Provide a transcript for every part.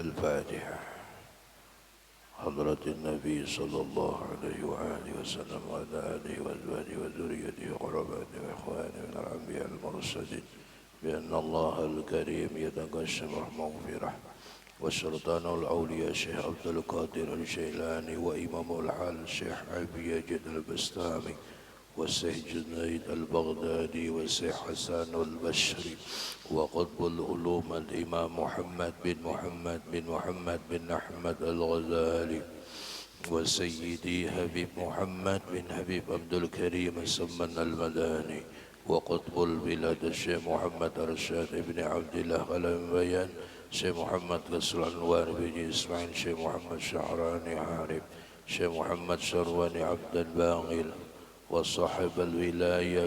الفاتحة. حضرة النبي صلى الله عليه وآله وسلم وعلى آله وأزواجه وذريته وقربائه وإخوانه من الأنبياء المرسلين بأن الله الكريم يتقسم مغفرة والسلطان الأولياء الشيخ عبد القادر الجيلاني وإمام الحال الشيخ أبي يزيد البستامي والشيخ جنيد البغدادي والشيخ حسن البشري وقطب العلوم الإمام محمد بن محمد بن محمد بن أحمد الغزالي وسيدي حبيب محمد بن حبيب عبد الكريم السمن المداني وقطب البلاد الشيخ محمد رشاد بن عبد الله الأنبيان الشيخ محمد قصر الأنوار بن إسماعيل الشيخ محمد شعراني حارب الشيخ محمد شرواني عبد الباغل وصاحب الولاية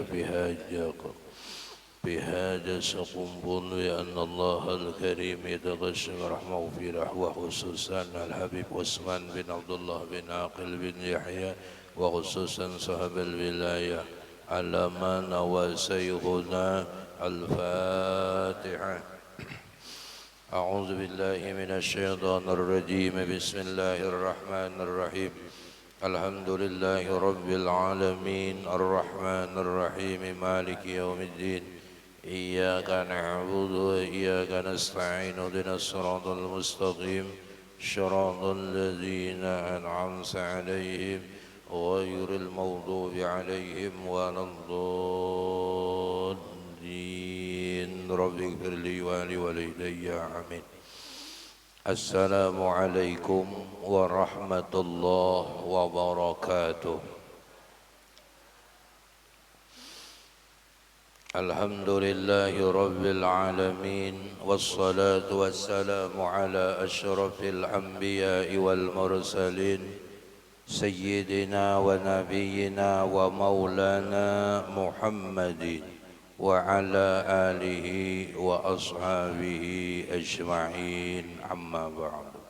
بهذا سقنبل لأن الله الكريم يتغشم رحمه في رحوة وخصوصا الحبيب عثمان بن عبد الله بن عاقل بن يحيى وخصوصا صاحب الولاية على ما نوى شيخنا. الفاتحة. أعوذ بالله من الشيطان الرجيم. بسم الله الرحمن الرحيم. الحمد لله رب العالمين الرحمن الرحيم مالك يوم الدين إياك نعبد وإياك نستعين اهدنا الصراط المستقيم صراط الذين أنعمت عليهم غير المغضوب عليهم ولا الضالين. رب اغفر لي ولوالدي آمين. Assalamualaikum warahmatullahi wabarakatuh. Alhamdulillahi rabbil alamin wassalatu wassalamu ala asyrafil anbiya'i wal mursalin sayyidina wa nabiyyina wa maulana Muhammadin wa ala alihi wa ashabihi ajma'in. Amma ba'du.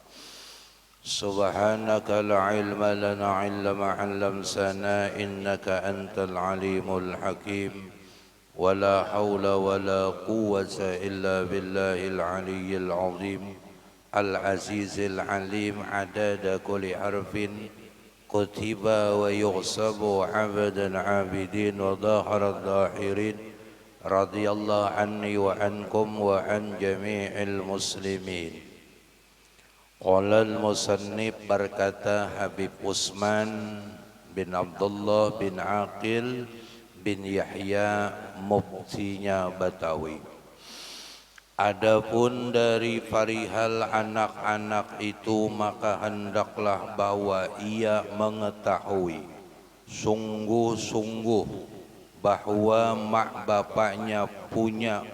Subhanaka la ilma lana illa ma 'allamtana innaka antal alimul hakim wa la hawla wa la quwwata illa billahil aliyyil azim al azizil alim adada kulli harfin kutiba wa yughsabu 'abdan 'abidin wa dhaharat dhahirin. Radhiyallahu anni wa ankum wa an jami'il muslimin. Qala al-musannif berkata Habib Utsman bin Abdullah bin Aqil bin Yahya muftinya Batawi. Adapun dari perihal anak-anak itu maka hendaklah bahwa ia mengetahui sungguh-sungguh bahwa mak bapaknya punya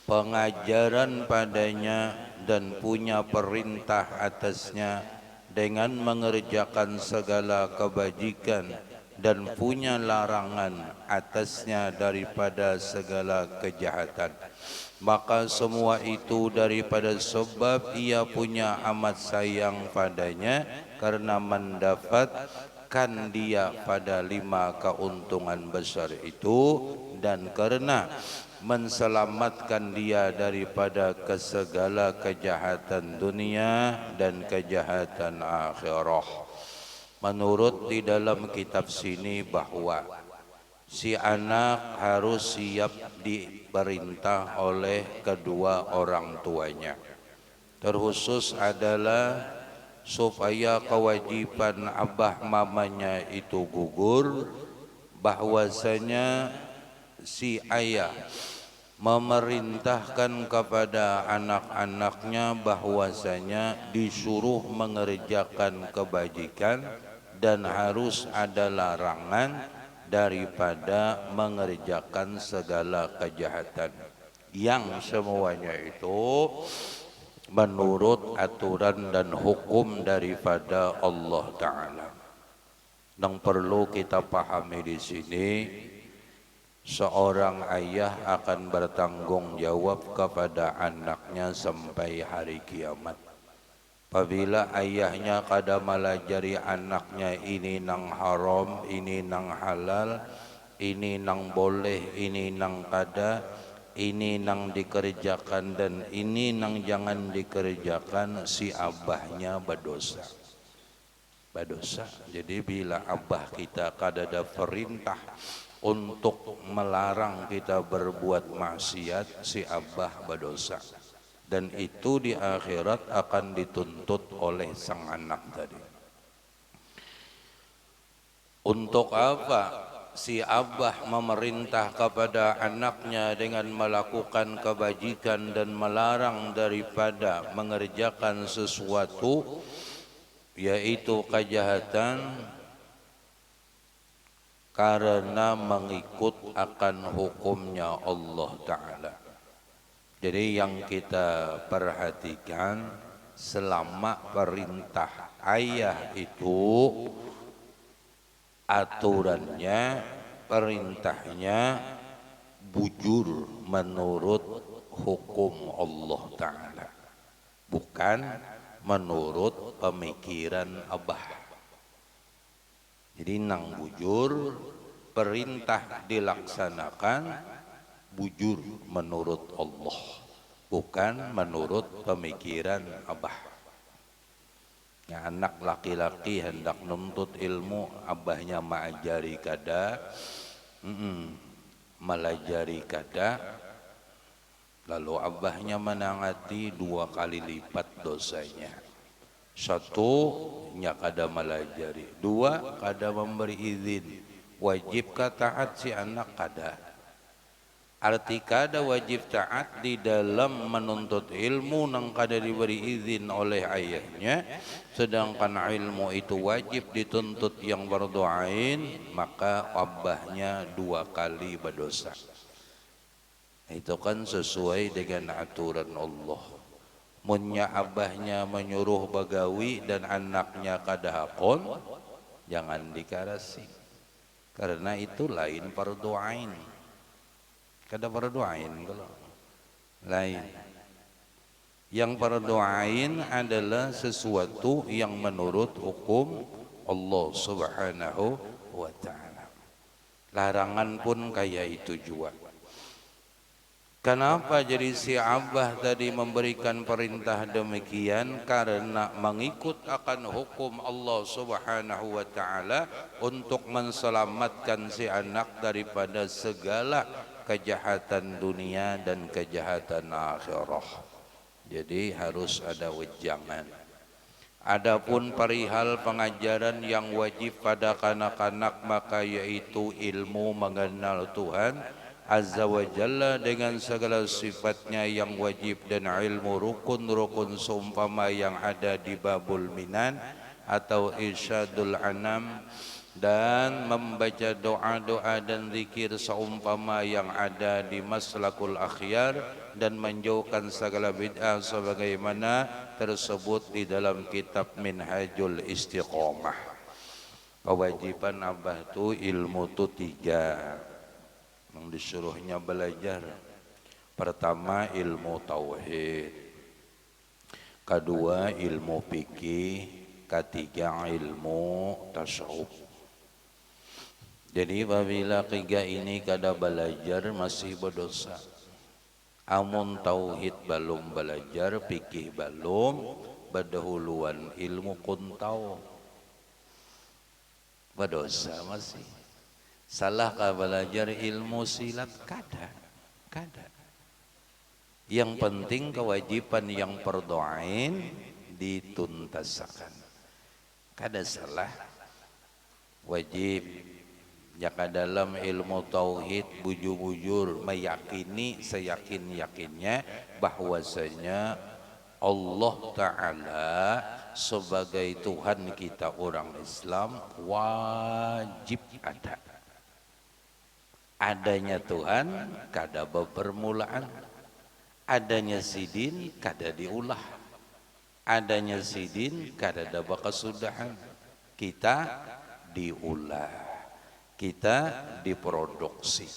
pengajaran padanya dan punya perintah atasnya dengan mengerjakan segala kebajikan dan punya larangan atasnya daripada segala kejahatan. Maka semua itu daripada sebab ia punya amat sayang padanya karena mendapatkan dia pada 5 keuntungan besar itu dan karena menselamatkan dia daripada segala kejahatan dunia dan kejahatan akhirah. Menurut di dalam kitab sini bahwa si anak harus siap diperintah oleh kedua orang tuanya. Terkhusus adalah supaya kewajiban abah mamanya itu gugur, bahwasanya si ayah memerintahkan kepada anak-anaknya bahwasanya disuruh mengerjakan kebajikan dan harus ada larangan daripada mengerjakan segala kejahatan yang semuanya itu menurut aturan dan hukum daripada Allah Ta'ala. Yang perlu kita pahami di sini, seorang ayah akan bertanggung jawab kepada anaknya sampai hari kiamat. Apabila ayahnya kada melajari anaknya ini nang haram, ini nang halal, ini nang boleh, ini nang kada, ini nang dikerjakan dan ini nang jangan dikerjakan, si abahnya berdosa. Jadi bila abah kita kadada perintah untuk melarang kita berbuat maksiat, si abah berdosa. Dan itu di akhirat akan dituntut oleh sang anak tadi. Untuk apa si abah memerintah kepada anaknya dengan melakukan kebajikan dan melarang daripada mengerjakan sesuatu, yaitu kejahatan, karena mengikut akan hukumnya Allah Ta'ala. Jadi yang kita perhatikan, selama perintah ayah itu aturannya, perintahnya bujur menurut hukum Allah Ta'ala, bukan menurut pemikiran abah. Jadi nang bujur, perintah dilaksanakan bujur menurut Allah, bukan menurut pemikiran abah. Ya, anak laki-laki hendak nuntut ilmu, abahnya mengajari kada, melajari kada, lalu abahnya menangati 2 kali lipat dosanya. 1, nya kada melajari. 2, kada memberi izin. Wajib taat si anak kada. Arti kada wajib taat di dalam menuntut ilmu nang kada diberi izin oleh ayahnya, sedangkan ilmu itu wajib dituntut yang berdoain, maka abahnya 2 kali berdosa. Itu kan sesuai dengan aturan Allah. Munnya abahnya menyuruh bagawi dan anaknya kada hakon, jangan dikarasi, karena itu lain berdoain. Kada berdoain kalau lain. Yang berdoain adalah sesuatu yang menurut hukum Allah Subhanahu wa Ta'ala. Larangan pun kayak itu juga. Kenapa jadi si abah tadi memberikan perintah demikian? Karena mengikut akan hukum Allah Subhanahu wa Ta'ala untuk menselamatkan si anak daripada segala kejahatan dunia dan kejahatan akhirah. Jadi harus ada wejangan. Adapun perihal pengajaran yang wajib pada kanak-kanak, maka yaitu ilmu mengenal Tuhan Azza wa Jalla dengan segala sifatnya yang wajib, dan ilmu rukun-rukun seumpama yang ada di Babul Minan atau Irsyadul Anam, dan membaca doa-doa dan zikir seumpama yang ada di Maslakul Akhyar, dan menjauhkan segala bid'ah sebagaimana tersebut di dalam kitab Minhajul Istiqomah. Kewajiban abah tu ilmu tu 3 yang disuruhnya belajar. Pertama ilmu tauhid, kedua ilmu fikih, ketiga ilmu tasawuf. Jadi apabila 3 ini kada belajar masih berdosa. Amun tauhid belum belajar, fikih belum, berdahuluan ilmu kuntau, berdosa masih. Salah kah belajar ilmu silat? Kada. Yang penting kewajiban yang perdoain dituntaskan. Kada salah. Wajib jaka dalam ilmu tauhid bujur-bujur meyakini seyakin-yakinnya bahwasanya Allah Ta'ala sebagai Tuhan kita orang Islam wajib ada. Adanya Tuhan kada bermulaan, adanya sidin kada diulah, adanya sidin kada ada kesudahan. Kita diulah, kita diproduksi.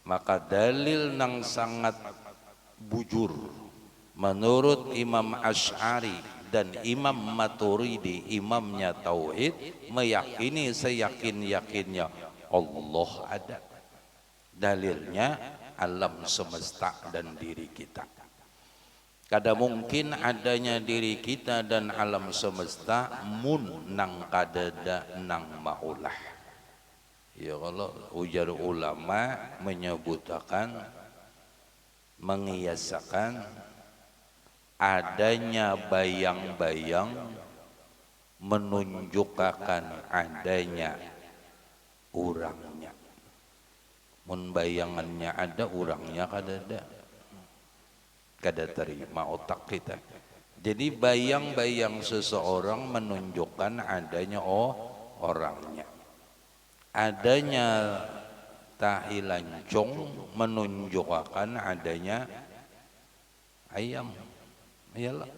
Maka dalil nang sangat bujur menurut Imam Asy'ari dan Imam Maturidi, imamnya tauhid, meyakini seyakin-yakinnya Allah ada. Dalilnya alam semesta dan diri kita. Kada mungkin adanya diri kita dan alam semesta mun nang kadada nang maulah. Ya kalau ujar ulama menyebutkan mengiyasakan adanya bayang-bayang menunjukkan adanya urangnya. Mun bayangannya ada, urangnya kadada. Kada terima otak kita. Jadi bayang-bayang seseorang menunjukkan adanya orangnya. Adanya tahi lancung menunjukkan adanya ayam. Iyalah.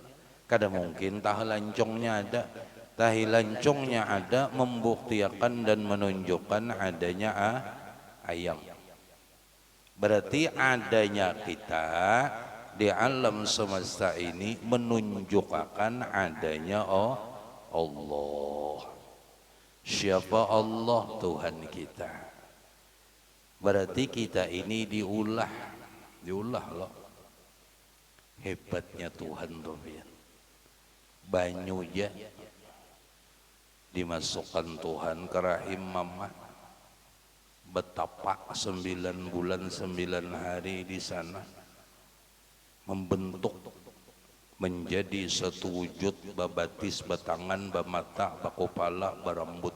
Kada mungkin tahi lancungnya ada. Tahi lancungnya ada membuktikan dan menunjukkan adanya ayam. Berarti adanya kita di alam semesta ini menunjukkan adanya Allah. Siapa Allah? Tuhan kita. Berarti kita ini diulah loh. Hebatnya Tuhan tuh ya. Banyu ya dimasukkan Tuhan ke rahim mama. Betapa 9 bulan 9 hari di sana membentuk menjadi satu wujud babatis, batangan, bamata, bakopala, barambut.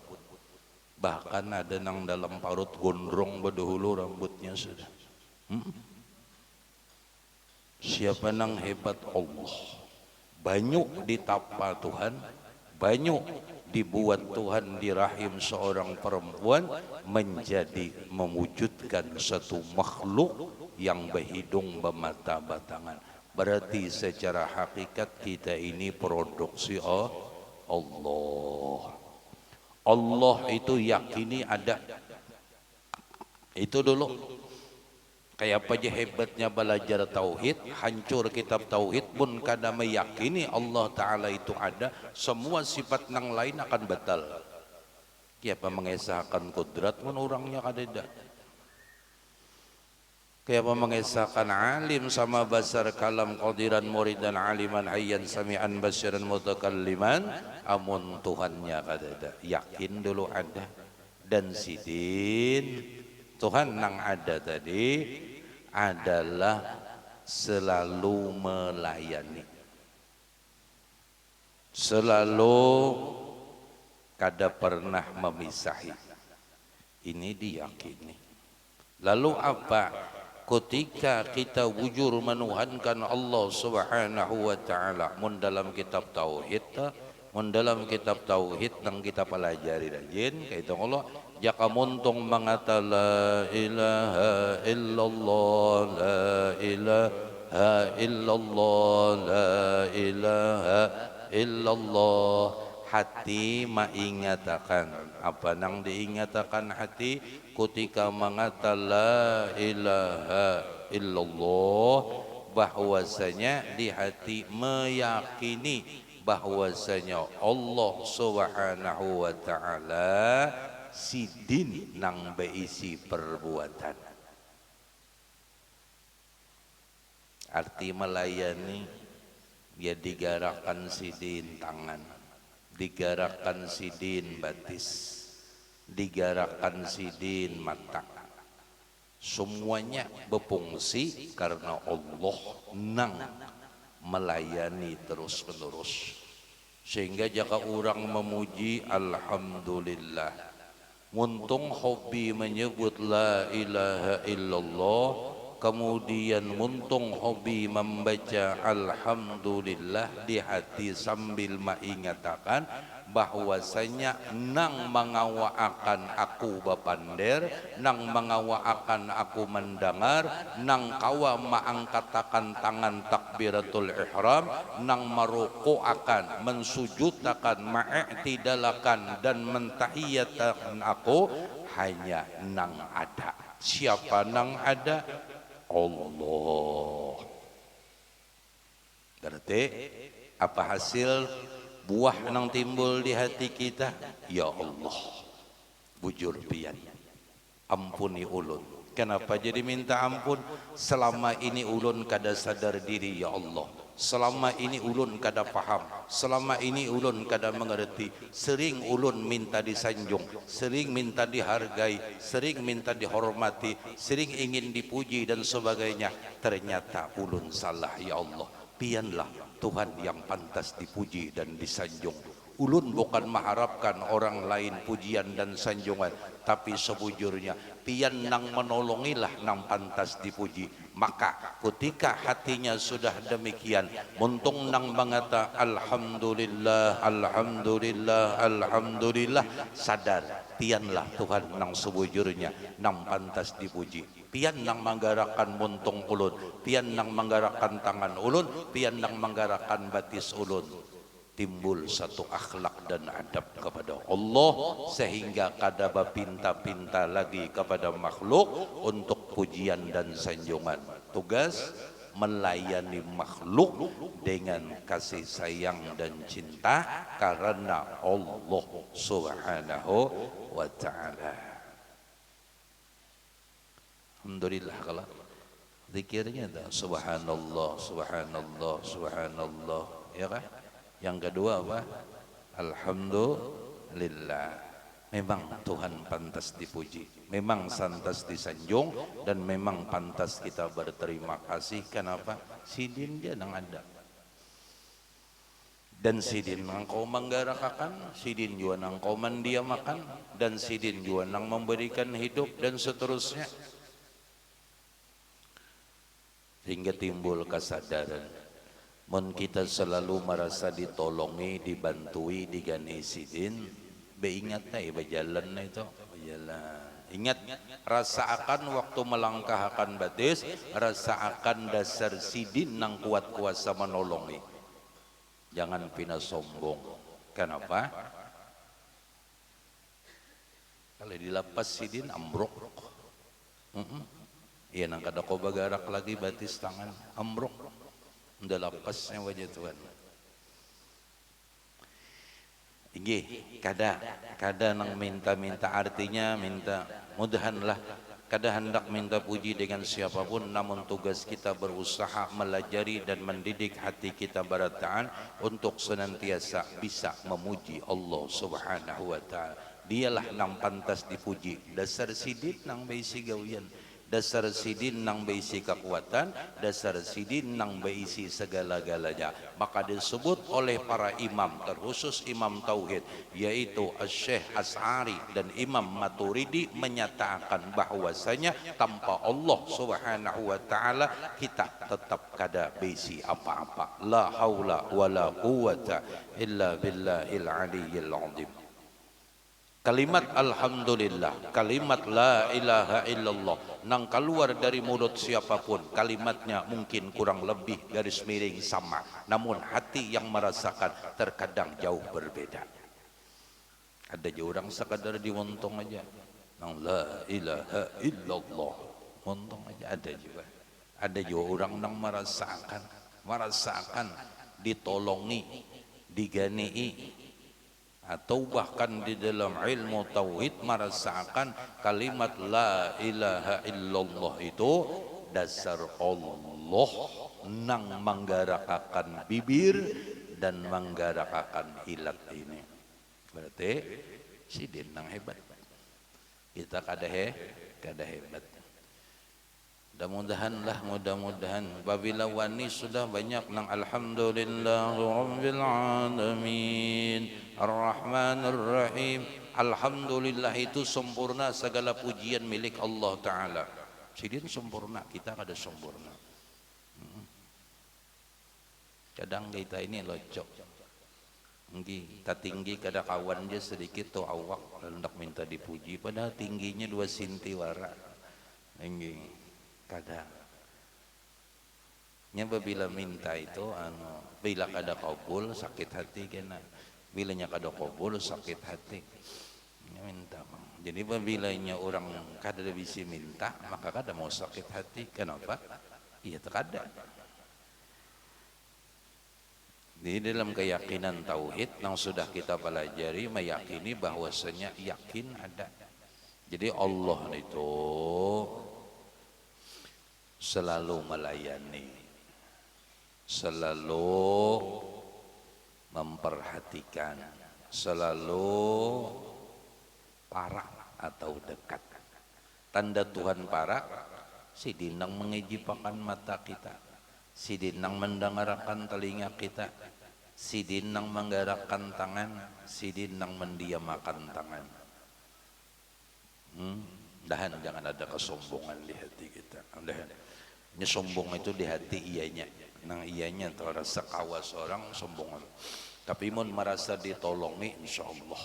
Bahkan ada nang dalam parut gondrong bedahulu rambutnya sudah. Siapa nang hebat? Allah. Banyu ditapa Tuhan, banyu dibuat Tuhan di rahim seorang perempuan menjadi mewujudkan satu makhluk yang berhidung, bermata, batangan. Berarti secara hakikat kita ini produksi Allah. Allah itu yakini ada. Itu dulu. Kayak apa aja hebatnya belajar tauhid, hancur kitab tauhid pun kada meyakini Allah Ta'ala itu ada, semua sifat nang lain akan batal. Kayak apa mengesahkan kudrat pun orangnya kada. Kayak apa mengesahkan alim sama basar kalam qadiran muridan aliman hayyan sami'an basyiran mutakalliman, amun Tuhannya kada. Yakin dulu ada. Dan sidin Tuhan nang ada tadi adalah selalu melayani, selalu kada pernah memisahi. Ini diyakini. Lalu apa? Ketika kita wujud menuhankan Allah Subhanahu wa taala, mun dalam kitab tauhid, nang kita pelajari rajin kaitu Allah jaka muntung mangata la ilaha illallah, la ilaha illallah, la ilaha illallah. Hati mengingatakan apa nang diingatakan hati ketika mengata la ilaha illallah, bahwasanya di hati meyakini bahwasanya Allah Subhanahu wa taala sidin nang beisi perbuatan. Arti melayani dia digerakkan sidin tangan, digerakkan sidin batis, digerakkan sidin mata. Semuanya berfungsi karena Allah nang melayani terus menerus. Sehingga jika orang memuji alhamdulillah, muntung hobi menyebut la ilaha illallah, kemudian muntung hobi membaca alhamdulillah di hati sambil mengingatakan bahwasanya nang mengawaakan aku bapander, nang mengawaakan aku mendengar, nang kawa maangkatakan tangan takbiratul ihram, nang maruku akan mensujudkan, ma'tidalakan dan mentahiyatakan aku hanya nang ada. Siapa nang ada? Allah. Berarti apa hasil buah nang timbul di hati kita? Ya Allah, bujur pian, ampuni ulun, Kenapa jadi minta ampun? Selama ini ulun kada sadar diri ya Allah. Selama ini ulun kada paham. Selama ini ulun kada mengerti. Sering ulun minta disanjung, sering minta dihargai, sering minta dihormati, sering ingin dipuji dan sebagainya. Ternyata ulun salah ya Allah. Pianlah Tuhan yang pantas dipuji dan disanjung. Ulun bukan mengharapkan orang lain pujian dan sanjungan, tapi sebujurnya pian nang menolongilah nang pantas dipuji. Maka ketika hatinya sudah demikian, muntung nang mengata alhamdulillah, alhamdulillah, alhamdulillah, sadar pianlah Tuhan nang sebujurnya nang pantas dipuji. Pian nang menggarakan muntung ulun, pian nang menggarakan tangan ulun, pian nang menggarakan batis ulun. Timbul satu akhlak dan adab kepada Allah, sehingga kada pinta-pinta lagi kepada makhluk untuk pujian dan sanjungan. Tugas melayani makhluk dengan kasih sayang dan cinta karena Allah Subhanahu wa ta'ala. Alhamdulillah kalau zikirnya dah subhanallah, subhanallah, subhanallah, ya kan? Yang kedua apa? Alhamdulillah. Memang Tuhan pantas dipuji, memang pantas disanjung, dan memang pantas kita berterima kasih. Kenapa? Sidin dia nang ada. Dan sidin nang kau menggarakakan, sidin juga nang kau mendiamakan, dan sidin juga nang memberikan hidup, dan seterusnya. Sehingga timbul kesadaran. Mun kita selalu merasa ditolongi, dibantui, digani sidin, beingat na berjalan na itu, berjalan. Ingat, rasa akan waktu melangkah akan batis, rasa akan dasar sidin nang kuat kuasa menolongi. Jangan pina sombong. Kenapa? Kalau dilapas sidin ambruk. Iya nang kada ko bagarak lagi batis tangan ambruk. Udah lepasnya wajah Tuhan. Inggih, kada nang minta-minta, artinya minta mudahanlah, kada hendak minta puji dengan siapapun, namun tugas kita berusaha melajari dan mendidik hati kita barataan untuk senantiasa bisa memuji Allah Subhanahu wa ta'ala. Dialah nang pantas dipuji. Dasar sidit nang beisi gawian, dasar sidin nang beisi kekuatan, dasar sidin nang beisi segala-galanya. Maka disebut oleh para imam, terkhusus imam tauhid, yaitu Syekh Asy'ari dan Imam Maturidi, menyatakan bahwasanya tanpa Allah Subhanahu wa ta'ala kita tetap kada beisi apa-apa. La haula wala quwata illa billahil aliyyil azim. Kalimat alhamdulillah, kalimat la ilaha illallah nang keluar dari mulut siapapun, kalimatnya mungkin kurang lebih garis miring sama, namun hati yang merasakan terkadang jauh berbeda. Ada juga orang sekadar diwontong aja nang la ilaha illallah, wontong aja. Ada juga orang nang merasakan ditolongi, diganei, atau bahkan di dalam ilmu tauhid merasakan kalimat la ilaha illallah itu dasar Allah nang menggarakakan bibir dan menggarakakan ilat ini. Berarti sidin nang hebat, kita kada hebat. Mudah-mudahan babila wani sudah banyak nang alhamdulillah rabbil alamin arrahmanir rahim. Alhamdulillah itu sempurna, segala pujian milik Allah Ta'ala. Sidin sempurna, kita kada sempurna. Kadang kita ini locok, kita tinggi kada kawan dia sedikit tu awak hendak minta dipuji, padahal tingginya 2 sinti wara. Kada nya bila minta itu bila kada kabul sakit hati kena, bilanya kada kabul sakit hati nya minta. Jadi bilanya orang kada bisa minta maka kada mau sakit hati. Kenapa? Iya terkada. Di dalam keyakinan tauhid yang sudah kita pelajari, meyakini bahwasanya yakin ada. Jadi Allah itu selalu melayani, selalu memperhatikan, selalu parak atau dekat. Tanda Tuhan parak, si dinang mengijipakan mata kita, si dinang mendengarkan telinga kita, si dinang menggerakkan tangan, si dinang mendiamakan tangan. Dahan jangan ada kesombongan di hati kita. Dahan. Ini sombong itu di hati ianya. Nang ianya atau rasa kawas orang sombongan. Tapi mun merasa ditolongi insyaallah.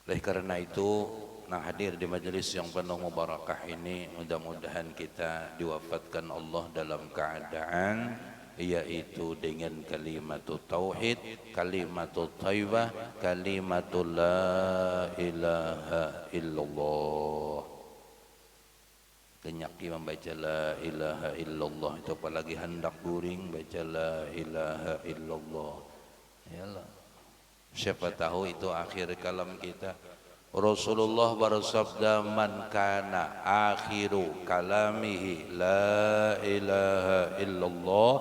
Oleh karena itu, nang hadir di majelis yang penuh mubarakah ini, mudah-mudahan kita diwafatkan Allah dalam keadaan yaitu dengan kalimatul tauhid, kalimatul thayyibah, kalimatul la ilaha illallah. Kenyaki membaca la ilaha illallah itu apalagi hendak guring baca la ilaha illallah. Yalah. Siapa tahu itu akhir kalam kita. Rasulullah bersabda, man kana akhiru kalamihi la ilaha illallah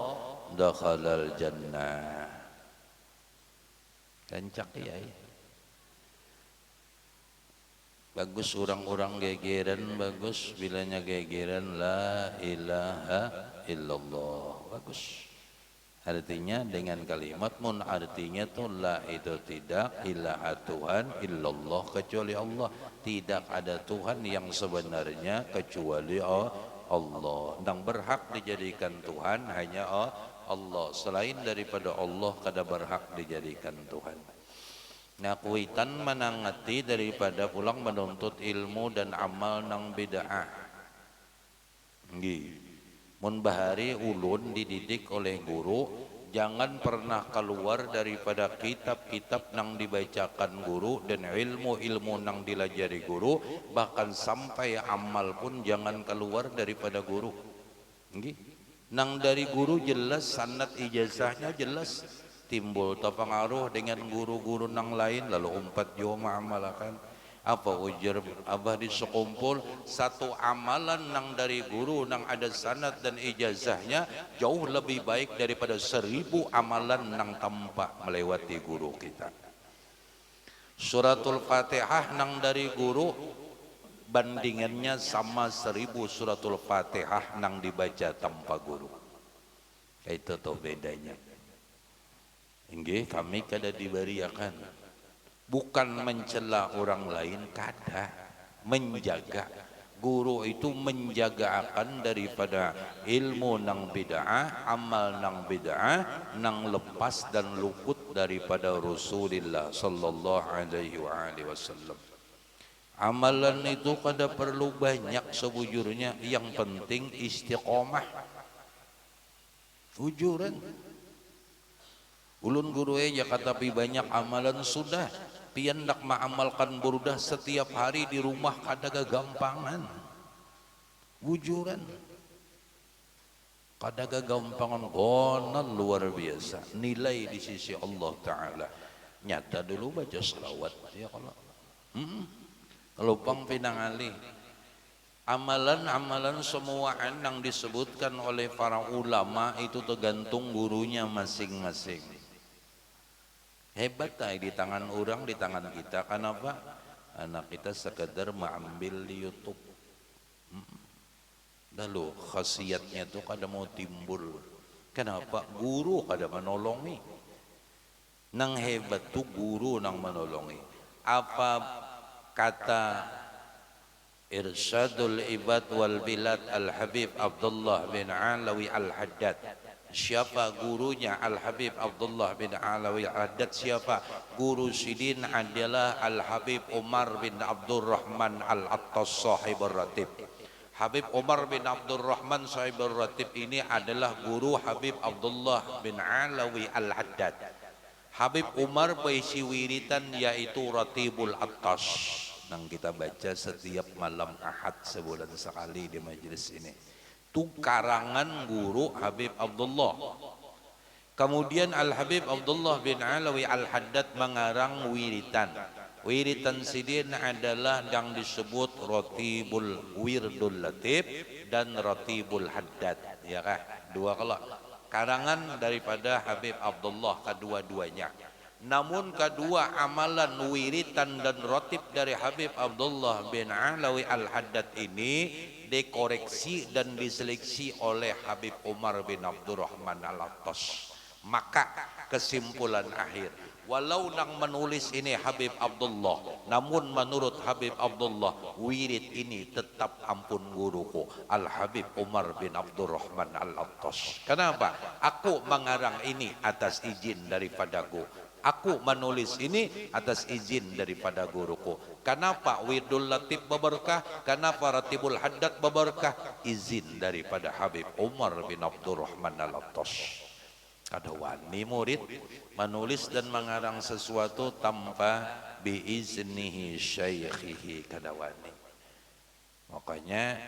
dakhalal jannah. Kencak ya. Bagus orang-orang gegeran, bagus bilanya gegeran la ilaha illallah. Bagus. Artinya dengan kalimat mun artinya tuh la itu tidak ilaha Tuhan illallah kecuali Allah. Tidak ada Tuhan yang sebenarnya kecuali Allah. Dan berhak dijadikan Tuhan hanya Allah. Selain daripada Allah kada berhak dijadikan Tuhan. Nah kuitan menangati daripada pulang menuntut ilmu dan amal nang bid'ah. Nggih. Mun bahari ulun dididik oleh guru, jangan pernah keluar daripada kitab-kitab nang dibacakan guru dan ilmu-ilmu nang dilajari guru, bahkan sampai amal pun jangan keluar daripada guru. Nggih. Nang dari guru jelas sanad ijazahnya jelas, timbul terpengaruh dengan guru-guru nang lain lalu umpat yo ma'amalakan. Apa ujar abah di sekumpul satu amalan nang dari guru nang ada sanad dan ijazahnya jauh lebih baik daripada 1000 amalan nang tanpa melewati guru kita. Suratul Fatihah nang dari guru bandingannya sama 1000 suratul Fatihah nang dibaca tanpa guru. Itu tuh bedanya. Inggih kami kada diberiakan. Bukan mencela orang lain, kada menjaga. Guru itu menjaga akan daripada ilmu nang bid'ah, amal nang bid'ah, nang lepas dan luput daripada Rasulullah sallallahu alaihi wasallam. Amalan itu kada perlu banyak sebujurnya, yang penting istiqomah. Ujuran. Ulun guru aja katapi banyak amalan sudah. Pian nak mengamalkan burdah setiap hari di rumah kada gagampangan. Wujuran. Kada gagampangan gonan luar biasa. Nilai di sisi Allah Ta'ala. Nyata dulu baca selawat. Ya kalau. Kalau pang pinangali. Amalan-amalan semua yang disebutkan oleh para ulama itu tergantung gurunya masing-masing. Hebat di tangan orang, di tangan kita. Kenapa? Anak kita sekedar mengambil di YouTube. Lalu khasiatnya itu kada mau timbul. Kenapa? Guru kada menolongi. Nang hebat tuh guru nang menolongi. Apa kata Irsyadul Ibad wal Bilad Al-Habib Abdullah bin Alawi Al-Haddad. Siapa gurunya Al-Habib Abdullah bin Alawi Al-Haddad? Siapa? Guru Sidin adalah Al-Habib Umar bin Abdurrahman Al-Attas Sahibur Ratib. Habib Umar bin Abdurrahman Sahibur Ratib ini adalah guru Habib Abdullah bin Alawi Al-Haddad. Habib Umar berisi wiritan yaitu Ratibul Attas. Yang kita baca setiap malam Ahad sebulan sekali di majelis ini. Itu karangan guru Habib Abdullah. Kemudian Al-Habib Abdullah bin Alawi Al-Haddad mengarang wiritan. Wiritan sidin adalah yang disebut Ratibul Wirdul Latif dan Ratibul Haddad, ya kah? Dua kalau karangan daripada Habib Abdullah kedua-duanya. Namun kedua amalan wiritan dan rotib dari Habib Abdullah bin Alawi Al-Haddad ini dikoreksi dan diseleksi oleh Habib Umar bin Abdurrahman Al-Attas. Maka kesimpulan akhir, walau nang menulis ini Habib Abdullah, namun menurut Habib Abdullah wirid ini tetap ampun guruku Al-Habib Umar bin Abdurrahman Al-Attas. Kenapa? Aku mengarang ini atas izin daripadaku. Aku menulis ini atas izin daripada guruku. Kenapa Wirdul Latif berberkah? Kenapa Ratibul Haddad berberkah? Izin daripada Habib Umar bin Abdurrahman Al-Attas. Ada wani murid menulis dan mengarang sesuatu tanpa biiznihi syaikhihi, kada wani. Makanya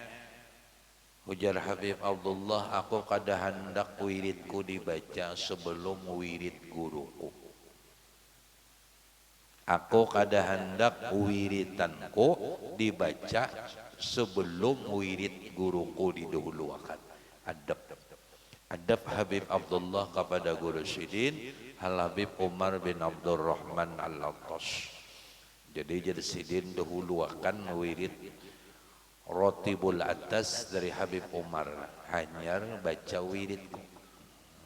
ujar Habib Abdullah, aku kada hendak wiridku dibaca sebelum wirid guruku. Aku kada hendak wiritanku dibaca sebelum wirid guruku didahulukan. Adab Habib Abdullah kepada Guru Sidin Al-Habib Umar bin Abdurrahman Al-Attas. Jadi Sidin dahulukan wirid Rotibul atas dari Habib Umar, hanya baca wirid,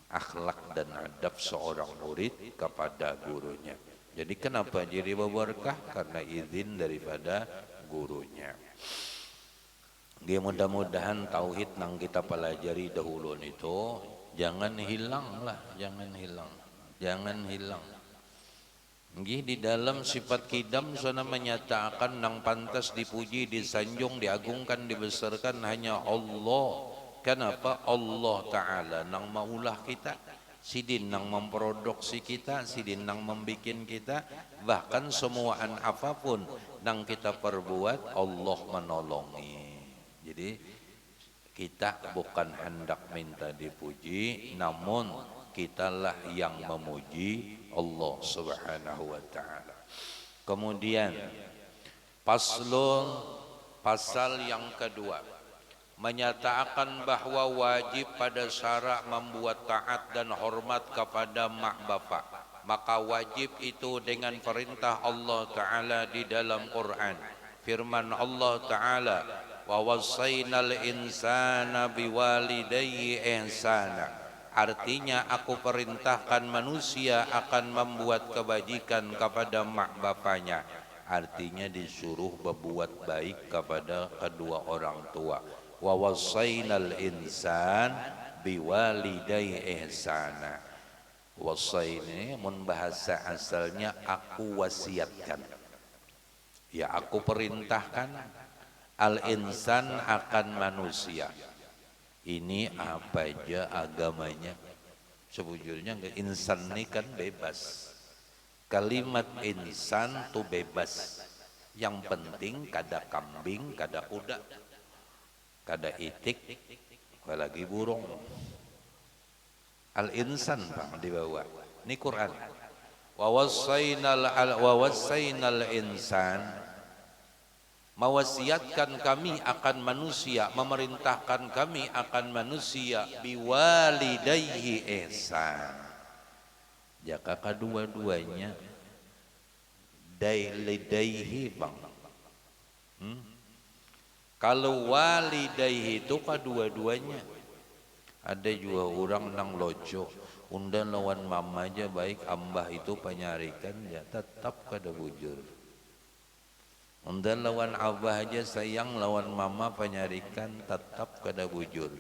akhlak dan adab seorang murid kepada gurunya. Jadi kenapa jadi berberkah? Karena izin daripada gurunya. Dia mudah-mudahan tauhid nang kita pelajari dahulu itu jangan hilang lah, jangan hilang. Nggih, di dalam sifat kidam sana menyatakan nang pantas dipuji, disanjung, diagungkan, dibesarkan hanya Allah. Kenapa? Allah Ta'ala nang maulah kita. Sidin nang memproduksi kita, sidin nang membikin kita, bahkan semuaan apapun nang kita perbuat Allah menolongi. Jadi kita bukan hendak minta dipuji, namun kitalah yang memuji Allah Subhanahu wa taala. Kemudian pasal yang kedua menyatakan bahwa wajib pada syara membuat taat dan hormat kepada mak bapak. Maka wajib itu dengan perintah Allah Ta'ala di dalam Quran. Firman Allah Ta'ala, wa wassaynal insana biwalidayhi ihsana. Artinya aku perintahkan manusia akan membuat kebajikan kepada mak bapaknya. Artinya disuruh berbuat baik kepada kedua orang tua. Wa wassaynal insan biwalidayhi ihsana. Wasaini mun bahasa asalnya aku wasiatkan. Ya aku perintahkan al-insan akan manusia. Ini apa aja agamanya. Sebujurnya insan ini kan bebas. Kalimat insan tuh bebas. Yang penting kada kambing, kada kuda, kada itik, apalagi burung. Al-insan Bang dibawa. Ini Quran. Wa wassaynal insan, mewasiatkan kami akan manusia, memerintahkan kami akan manusia biwalidayhi ihsan. Jaka kedua-duanya dailidayhi Bang. Kalau walidayhi itu kedua-duanya. Ada juga orang nang lojo, undan lawan mama aja baik, ambah itu penyarikan ya tetap kada bujur. Undan lawan abah aja sayang, lawan mama penyarikan tetap kada bujur.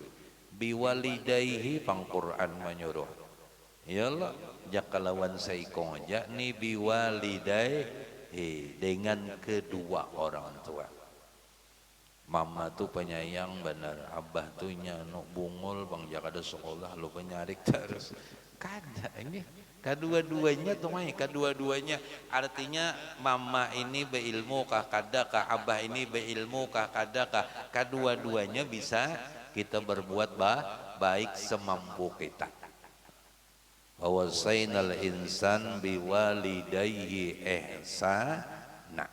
Biwalidayhi pang Quran menyuruh. Yalah, jaka lawan saikong aja ni biwalidayhi dengan kedua orang tua. Mama tuh penyayang benar, abah tuh nyano bungul bang jaka ada sekolah lu penyarik terus. Kada ini kedua-duanya tuh kedua-duanya artinya mama ini beilmu kah kada kah, abah ini beilmu kah kada kah, kedua-duanya bisa kita berbuat baik semampu kita. Wa wasainal insan biwalidayhi ihsana.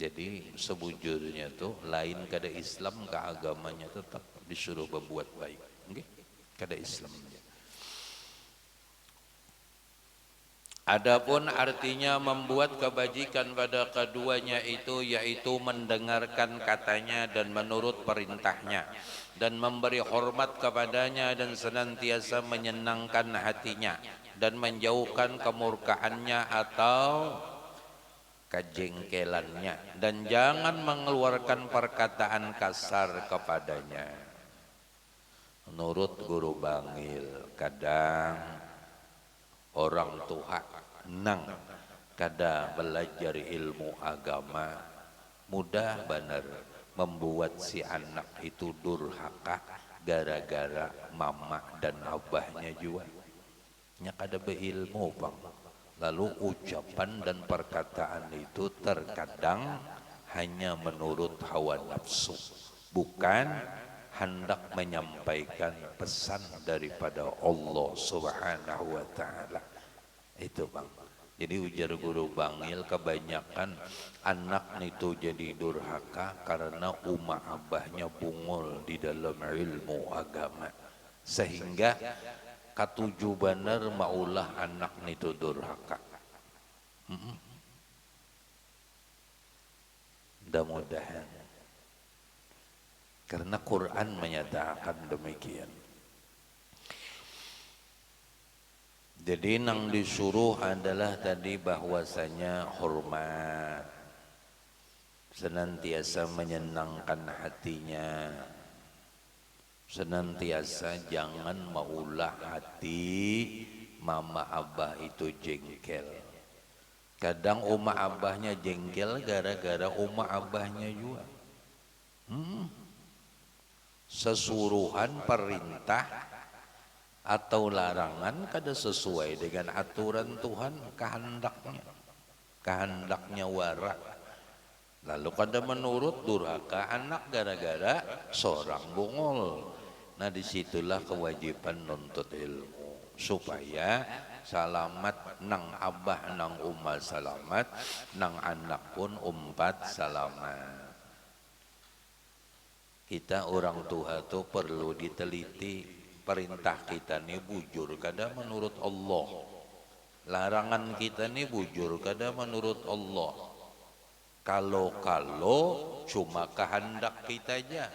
Jadi sebujurnya tuh lain kada Islam ke agamanya tetap disuruh berbuat baik. Okay? Kada Islamnya. Adapun artinya membuat kebajikan pada keduanya itu yaitu mendengarkan katanya dan menurut perintahnya dan memberi hormat kepadanya dan senantiasa menyenangkan hatinya dan menjauhkan kemurkaannya atau kejengkelannya dan jangan mengeluarkan perkataan kasar kepadanya. Menurut guru Bangil, kadang orang tua nang kada belajar ilmu agama mudah benar membuat si anak itu durhaka gara-gara mama dan abahnya juga nya kada beilmu bang. Lalu ucapan dan perkataan itu terkadang hanya menurut hawa nafsu, bukan hendak menyampaikan pesan daripada Allah Subhanahu wa taala. Itu bang. Jadi ujar guru Bangil, kebanyakan anak itu jadi durhaka karena umma abahnya bungul di dalam ilmu agama, sehingga katuju bener maulah anak itu durhaka. Mudah-mudahan, karena Quran menyatakan demikian. Jadi nang disuruh adalah tadi bahwasanya hormat, senantiasa menyenangkan hatinya, senantiasa jangan maulah hati mama abah itu jengkel. Kadang umma abahnya jengkel gara-gara umma abahnya juga. Sesuruhan perintah atau larangan kada sesuai dengan aturan Tuhan, kehendaknya wara, lalu kada menurut durhaka anak gara-gara seorang bungul. Nah disitulah kewajiban nuntut ilmu supaya salamat nang abah nang umma salamat, nang anak pun umpat salamat. Kita orang tua tuh perlu diteliti. Perintah kita nih bujur kada menurut Allah, larangan kita nih bujur kada menurut Allah. Kalau cuma kehendak kita aja,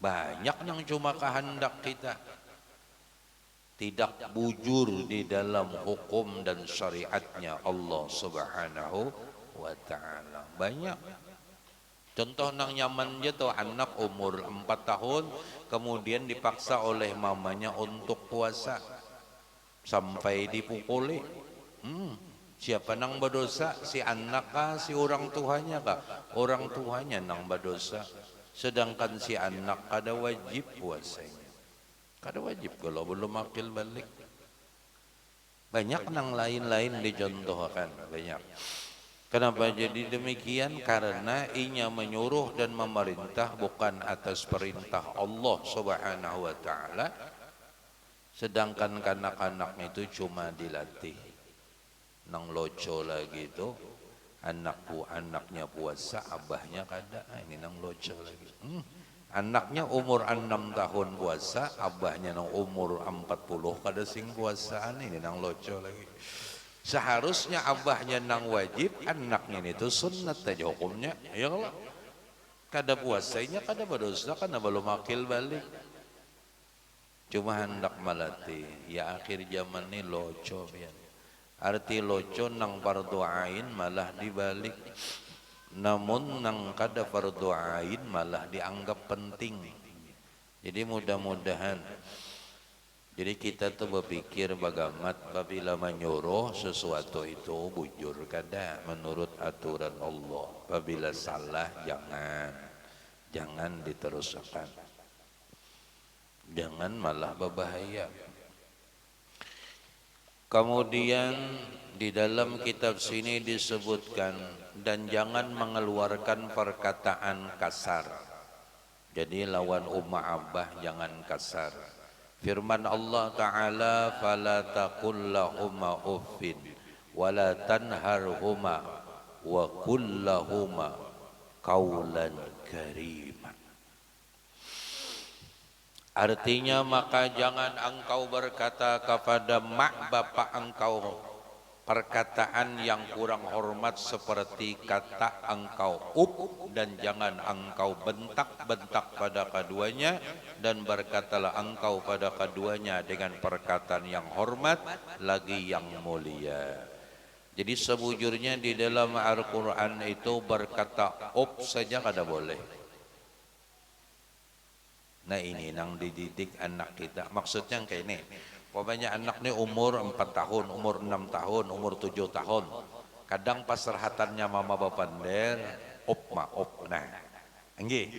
banyak yang cuma kehendak kita, tidak bujur di dalam hukum dan syariatnya Allah Subhanahu wa ta'ala. Banyak. Contoh nang nyaman aja tuh anak umur 4 tahun kemudian dipaksa oleh mamanya untuk puasa sampai dipukuli. Siapa nang berdosa? Si anak kah? Si orang tuanya kah? Orang tuanya nang berdosa. Sedangkan si anak kada wajib puasanya. Kada wajib kalau belum akil balik. Banyak nang lain-lain dicontohkan, banyak. Kenapa jadi demikian? Karena inya menyuruh dan memerintah bukan atas perintah Allah Subhanahu wa ta'ala, sedangkan kanak-kanak itu cuma dilatih. Nang loco lagi itu anaknya puasa, abahnya kada. Ini nang loco lagi. Anaknya umur 6 tahun puasa, abahnya nang umur 40 kada sing puasaan. Ini nang loco lagi. Seharusnya abahnya nang wajib, anaknya itu sunnat aja hukumnya. Ya Allah, kada puasanya kada berdosa karena belum akil balik. Cuma hendak melatih. Ya akhir zaman ini loco biar. Arti loco nang fardu ain malah dibalik. Namun nang kada fardu ain malah dianggap penting. Jadi mudah-mudahan, jadi kita tuh berpikir bagaimana apabila menyuruh sesuatu itu bujur kada menurut aturan Allah. Apabila salah jangan diteruskan. Jangan malah berbahaya. Kemudian di dalam kitab sini disebutkan dan jangan mengeluarkan perkataan kasar. Jadi lawan umma abah jangan kasar. Firman Allah Ta'ala, fala taqul lahuma uffin wala tanharhuma wa qul lahuma qaulan karima. Artinya maka jangan engkau berkata kepada mak bapak engkau perkataan yang kurang hormat seperti kata engkau dan jangan engkau bentak-bentak pada keduanya, dan berkatalah engkau pada keduanya dengan perkataan yang hormat lagi yang mulia. Jadi sebujurnya di dalam Al-Quran itu berkata saja kada boleh. Nah ini nang dididik anak kita. Maksudnya kayak ini. Pokoknya anak ini umur 4 tahun, umur 6 tahun, umur 7 tahun. Kadang pas serhatannya mama bapak der, nah. Enggih.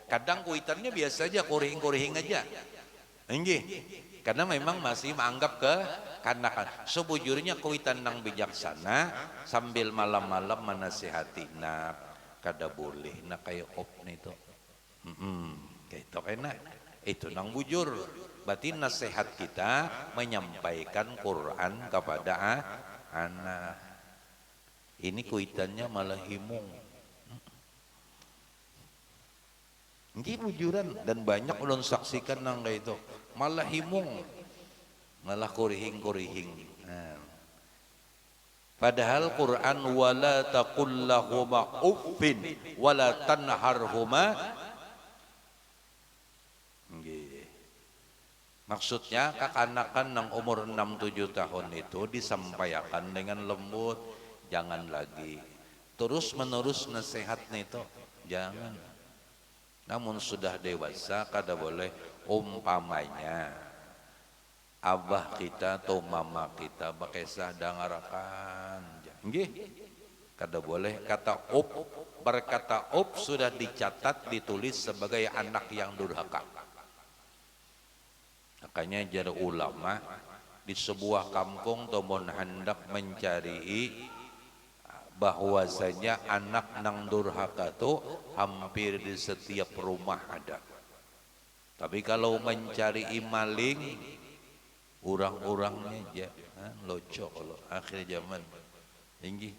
Kadang kuitannya biasa aja, kurihing-kurihing aja. Enggih. Karena memang masih menganggap kekanakan. Sebujurnya kuitan nang bijaksana sambil malam-malam menasihati. Nah, kada boleh. Nah kayak nih itu. Gitu enak. Itu nang bujur. Berarti nasihat kita menyampaikan Quran kepada anak. Ini kuitannya malah himung. Ini bujuran dan banyak ulun saksikan nang kayak itu. Malah himung. Malah kurihing-kurihing. Nah. Padahal Quran wala taqul lahuma uffin wala tanharhuma. Maksudnya kekanakan yang umur 6-7 tahun itu disampaikan dengan lembut, jangan lagi terus menerus nasihatnya itu, jangan. Namun sudah dewasa kada boleh. Umpamanya abah kita atau mama kita bakesah dangarakan, nggih kada boleh kata berkata sudah dicatat ditulis sebagai anak yang durhaka. Makanya jadi ulama di sebuah kampung tombon hendak mencari bahwasanya anak nang durhaka itu hampir di setiap rumah ada. Tapi kalau mencari maling, orang-orangnya aja locok loh akhir zaman. Tinggi,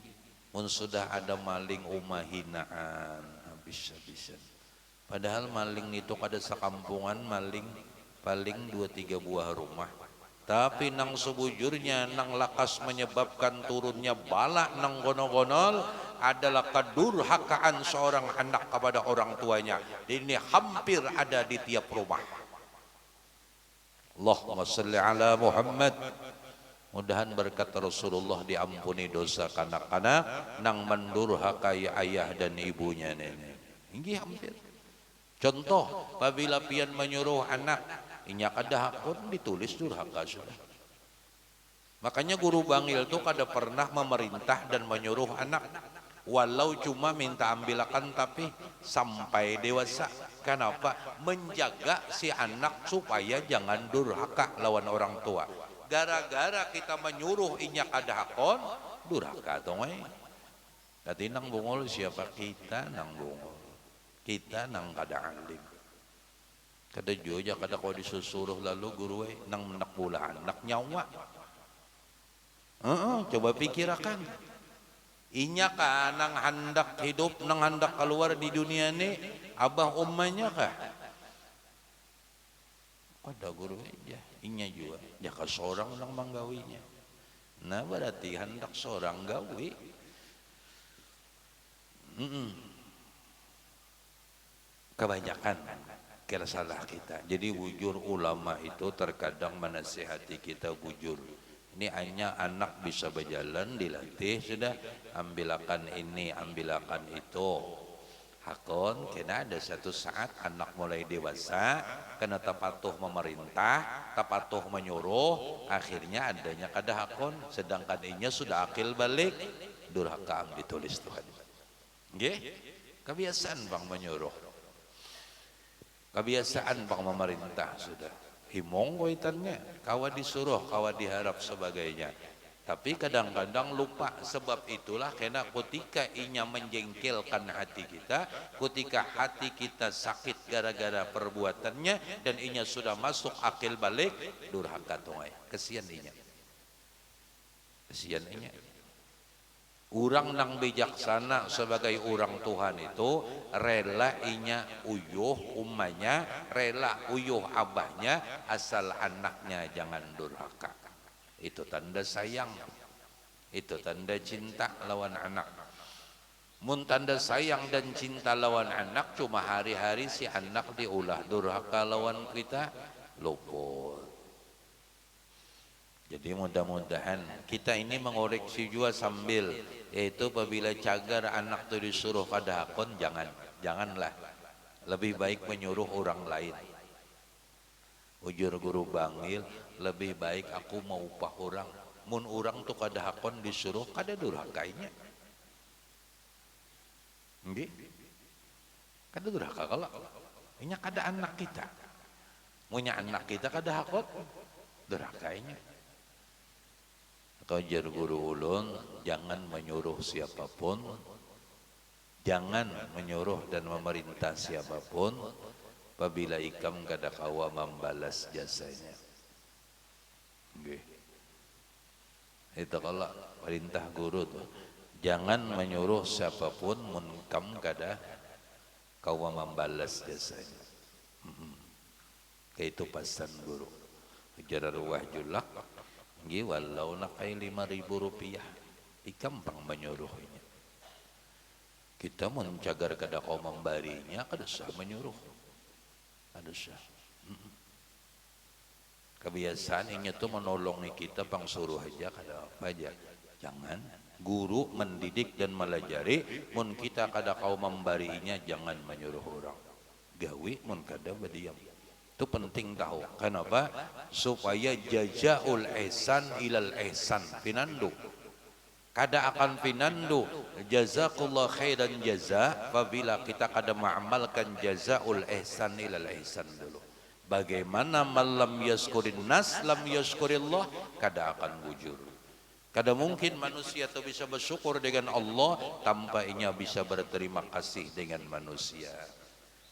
mun sudah ada maling hinaan habis-habisan. Padahal maling itu kada sekampungan maling paling 2-3 buah rumah. Tapi nang sebujurnya nang lakas menyebabkan turunnya bala nang gonol-gonol adalah kedurhakaan seorang anak kepada orang tuanya. Ini hampir ada di tiap rumah. Allahumma salli ala Muhammad. Mudahan berkat Rasulullah diampuni dosa kanak-kanak nang mendurhakai ayah dan ibunya nenek. Ini hampir. Contoh, apabila pian menyuruh anak inyak ada hakun ditulis durhaka sudah. Makanya guru bangil itu kada pernah memerintah dan menyuruh anak walau cuma minta ambilakan tapi sampai dewasa. Kenapa? Menjaga si anak supaya jangan durhaka lawan orang tua. Gara-gara kita menyuruh inyak ada hakun durhaka tuh tadi nang bungol siapa kita nang bungol. Kita nang kada alim. Kada juga kada kau disusuruh lalu guru nang menak pula anak nyawa. Coba pikirkan. Inya ka nang hendak hidup, nang hendak keluar di dunia ni abah ummanya kah? Kada guru aja. Inya juga. Jaka seorang nang manggawinya. Nah berarti hendak seorang gawi. Kebanyakan kira salah kita. Jadi bujur ulama itu terkadang menasihati kita bujur. Ini hanya anak bisa berjalan dilatih sudah ambilakan ini ambilakan itu. Hakon kena ada satu saat anak mulai dewasa kena tapatuh memerintah, tapatuh menyuruh, akhirnya adanya kada hakon sedangkan inya sudah akil balik durhaka ditulis Tuhan. Nggih? Kebiasaan bang menyuruh. Kebiasaan bang memerintah sudah himong kaitannya kawa disuruh kawa diharap sebagainya, tapi kadang-kadang lupa. Sebab itulah kena ketika inya menjengkelkan hati kita, ketika hati kita sakit gara-gara perbuatannya dan inya sudah masuk akil balik durhaka tungai. Kesian inya, kesian inya. Urang nang bijaksana sebagai orang Tuhan itu rela inya uyuh umanya, rela uyuh abahnya asal anaknya jangan durhaka. Itu tanda sayang, itu tanda cinta lawan anak. Mun tanda sayang dan cinta lawan anak cuma hari-hari si anak diulah durhaka lawan kita, luput. Jadi mudah-mudahan kita ini mengoreksi juga sambil, yaitu apabila cagar anak itu disuruh kada hakon, janganlah. Lebih baik menyuruh orang lain. Ujur guru bangil, lebih baik aku mau upah orang. Mun orang tuh kada hakon disuruh kada durhakainya. Nggih. Kada durhaka kalau inya kada anak kita. Munya anak kita kada hakon durhakainya. Kajar guru ulun, jangan menyuruh siapapun, jangan menyuruh dan memerintah siapapun apabila ikam kada kawa membalas jasanya. Okay. Itu kalau perintah guru tuh, jangan menyuruh siapapun mun kam kada kawa membalas jasanya. Kayak itu pesan guru. Ajar ruah julak. Walau nakai 5.000 rupiah ikampang menyuruhnya. Kita mencagar kada kau membarinya kada sah menyuruh, kada sah. Kebiasaan ini tuh menolongi kita pang suruh aja kada apa aja. Jangan. Guru mendidik dan melajari, mun kita kada kau membarinya jangan menyuruh orang. Gawi mun kada berdiam. Itu penting tahu. Kenapa? Supaya jazaul ihsan ilal ihsan. Pinandu. Kada akan pinandu jazakallah khairan jaza apabila kita kada mengamalkan jazaul ihsan ilal ihsan dulu. Bagaimana malam yaskurin nas lam yaskurillah, kada akan bujur. Kada mungkin manusia itu bisa bersyukur dengan Allah tanpa inya bisa berterima kasih dengan manusia.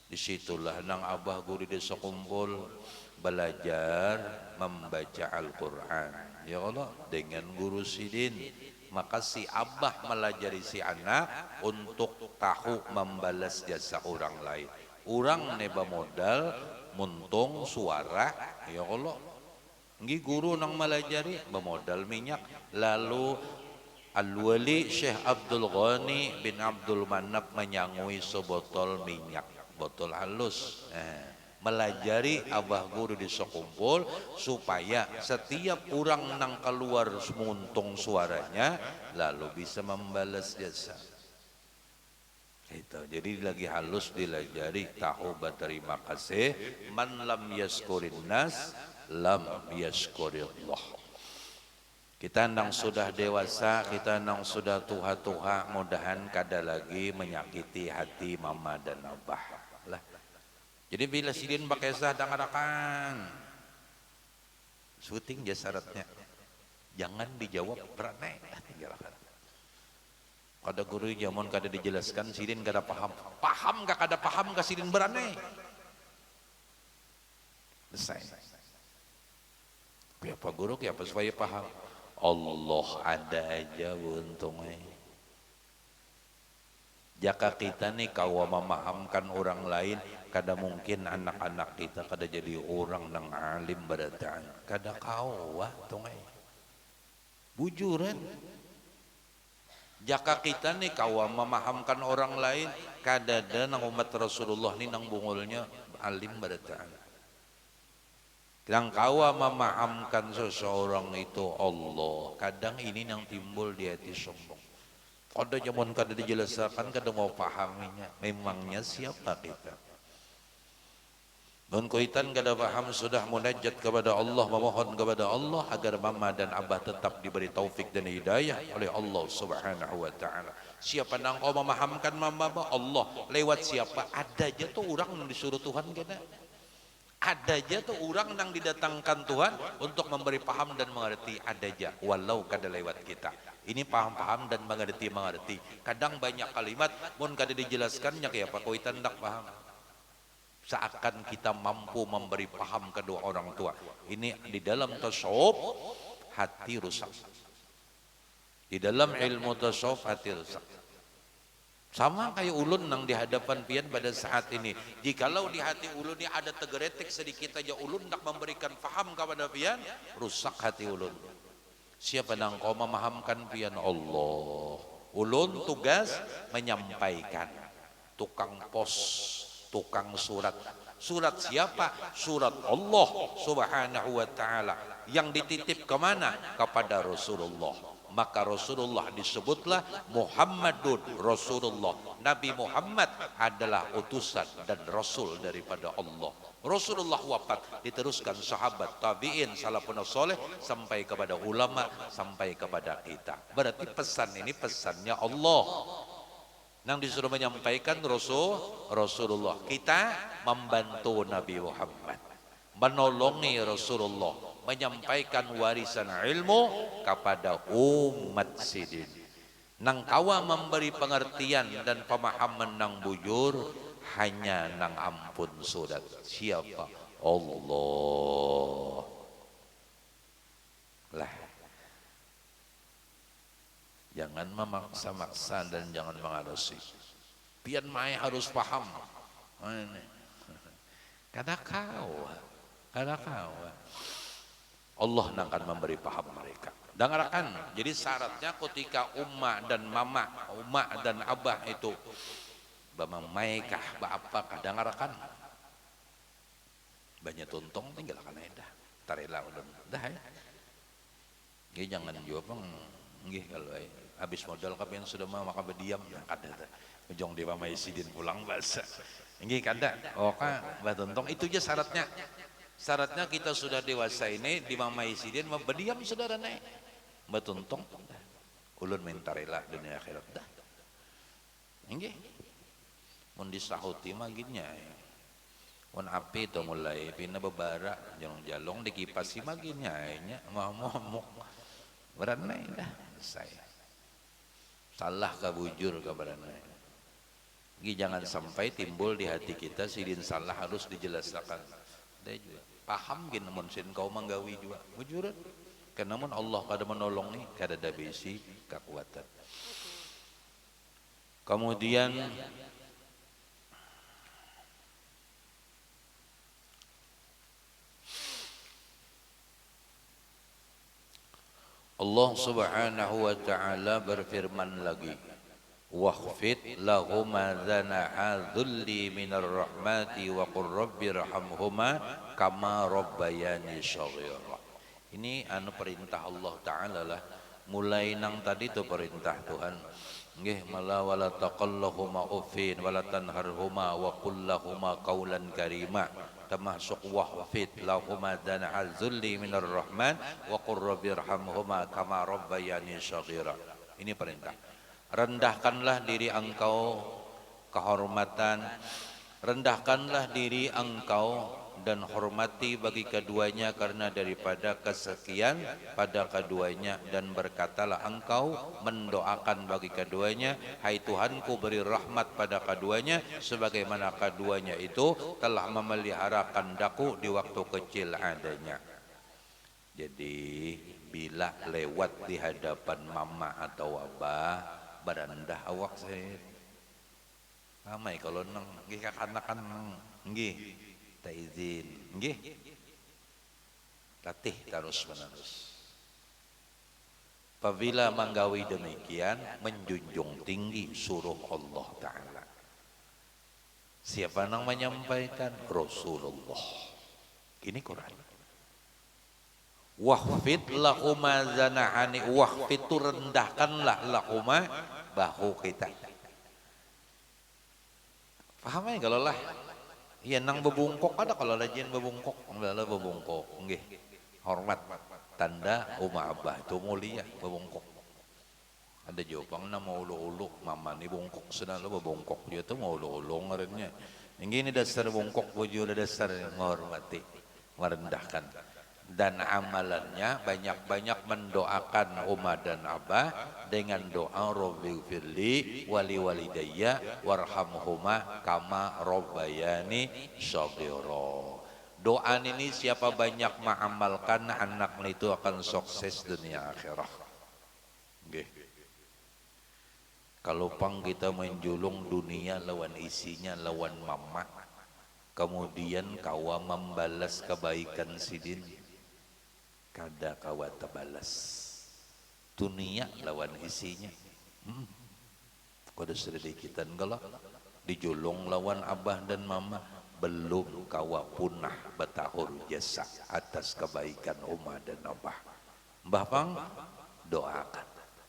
Disitulah nang abah guru desa kumpul belajar membaca Al-Quran, ya Allah, dengan guru sidin. Maka si abah melajari si anak untuk tahu membalas jasa orang lain. Orang neba modal muntung suara, ya Allah, ngi guru nang melajari bemodal minyak. Lalu Al-Wali Syekh Abdul Ghani bin Abdul Manap menyangui sebotol minyak, botol halus. Melajari abah guru di sekumpul supaya setiap orang nang keluar muntung suaranya lalu bisa membalas jasa. Itu jadi lagi halus dilajari tahu berterima kasih. Man lam yaskurin nas lam yaskurillah. Kita nang sudah dewasa, kita nang sudah tuha-tuha, mudahan kada lagi menyakiti hati mama dan abah lah. Jadi bila sidin pakai sah dangarakan syuting dia syaratnya jangan dijawab beranai, tinggalkan. Kada guru zaman kada dijelaskan sidin kada paham gak kada paham gak sidin beranai selesai. Apa guru apa supaya paham Allah ada aja untungnya. Jika kita nih kawa memahamkan orang lain, kada mungkin anak-anak kita kada jadi orang nang alim berataan. Kada kawa tungay. Bujuran. Jika kita nih kawa memahamkan orang lain, kada ada nang umat Rasulullah nih nang bungulnya alim berataan. Yang kawa memahamkan seseorang itu Allah. Kadang ini yang timbul di hati sombong. Kada zaman kada dijelaskan, kada mau pahaminya. Memangnya siapa kita? Don kuitan kada paham sudah munajat kepada Allah, memohon kepada Allah agar mama dan abah tetap diberi taufik dan hidayah oleh Allah Subhanahu wa taala. Siapa nang kau memahamkan mama Allah lewat siapa? Ada aja tuh orang yang disuruh Tuhan kada. Ada aja tuh orang yang didatangkan Tuhan untuk memberi paham dan mengerti, ada aja walau kada lewat kita. Ini paham-paham dan mengerti. Kadang banyak kalimat mun kada dijelaskannya kayak apa kau hendak paham. Seakan kita mampu memberi paham kedua orang tua. Ini di dalam tasawuf hati rusak. Di dalam ilmu tasawuf hati rusak. Sama kayak ulun nang di hadapan pian pada saat ini. Jikalau di hati ulun ini ada tegeretik sedikit aja ulun nak memberikan faham kepada pian, rusak hati ulun. Siapa nang kau memahamkan pian? Allah. Ulun tugas menyampaikan. Tukang pos, tukang surat. Surat siapa? Surat Allah Subhanahu wa ta'ala. Yang dititip kemana? Kepada Rasulullah. Maka Rasulullah disebutlah Muhammadun Rasulullah. Nabi Muhammad adalah utusan dan Rasul daripada Allah. Rasulullah wafat, diteruskan sahabat, tabi'in, salafun soleh, sampai kepada ulama, sampai kepada kita. Berarti pesan ini pesannya Allah. Yang disuruh menyampaikan Rasulullah. Kita membantu Nabi Muhammad, menolongi Rasulullah, menyampaikan warisan ilmu kepada umat sidin. Nang kawa memberi pengertian dan pemahaman nang bujur hanya nang ampun surat. Siapa? Allah. Lah. Jangan memaksa-maksa dan jangan mengarusi. Pian mai harus paham. Kada kau. Allah akan memberi paham mereka. Dengarkan. Jadi syaratnya ketika umma dan mama, umma dan abah itu bamamaikah, baapakah, dengarkan. Banyak tuntong tinggalkan aja dah. Tarela ulun. Dah ya. Jadi jangan jawab nggih kalau habis modal kapan sudah mau maka berdiam kada teh. Ujung dewa maisidin pulang bahasa. Nggih kada. Oka batuntong itu aja syaratnya. Syaratnya kita sudah dewasa ini di mamai sidin berdiam saudara naik betuntong ulun minta rela dunia akhirat dah nggih mun disahuti mah gini mun api to mulai pina babara jalong dikipasi mah gini nya momok beranai dah saya salah kabujur kabarana jangan sampai timbul di hati kita sidin salah harus dijelaskan. Paham gin namun sin kau manggawi juga bujuran karena namun Allah kada menolong ni kada ada bisi kekuatan. Kemudian Allah Subhanahu wa ta'ala berfirman lagi wakhfid lahuma dhanaha dhulli minar rahmati wa qur rabbi rahamhuma kama rabbayani shaghira. Ini perintah Allah Ta'ala lah. Mulai nang tadi tu perintah Tuhan. Nggih mala wala taqallahuma uffin wala tanharhuma wa qul lahuma qawlan karima. Termasuk wakhfid lahuma dhanaha dhulli minar rahman wa qur rabbi rahamhuma kama rabbayani shaghira. Ini perintah. Rendahkanlah diri engkau kehormatan, rendahkanlah diri engkau dan hormati bagi keduanya karena daripada kesekian pada keduanya dan berkatalah engkau mendoakan bagi keduanya hai Tuhanku beri rahmat pada keduanya sebagaimana keduanya itu telah memelihara kandaku di waktu kecil adanya. Jadi bila lewat di hadapan mama atau abah berendah awak saya ramai kalau nang nggih kakanakan nggih tak izin nggih latih terus menerus. Apabila menggawi demikian menjunjung tinggi suruh Allah Ta'ala. Siapa yang menyampaikan? Rasulullah. Ini Quran. Wahfid lahuma zanahani, wahfid itu rendahkanlah lahuma bahu kita. Paham ya kalau lah ya nang bebungkok ada kalau rajin bebungkok enggak bebungkok nggih hormat tanda umma abah itu mulia bebungkok. Ada jawabang nama ulu-ulu mama ni bungkok sedang lo bebungkok dia tu mau ulu-ulu ngarannya. Ini dasar bungkok bojo dasar menghormati merendahkan. Dan amalannya banyak-banyak mendoakan umma dan abah dengan doa Rabbighfirli wali walidayya warhamhuma kama rabbayani shaghira. Doa ini siapa banyak mengamalkan anaknya itu akan sukses dunia akhirat. Nggih. Kalau pang kita menjulung dunia lawan isinya lawan mama, kemudian kawa membalas kebaikan sidin, kada kawa terbalas. Dunia lawan isinya. Kada sedikitan kalau dijulung lawan abah dan mama, belum kawa punah betahur jasa atas kebaikan umah dan abah. Mbah pang doakan,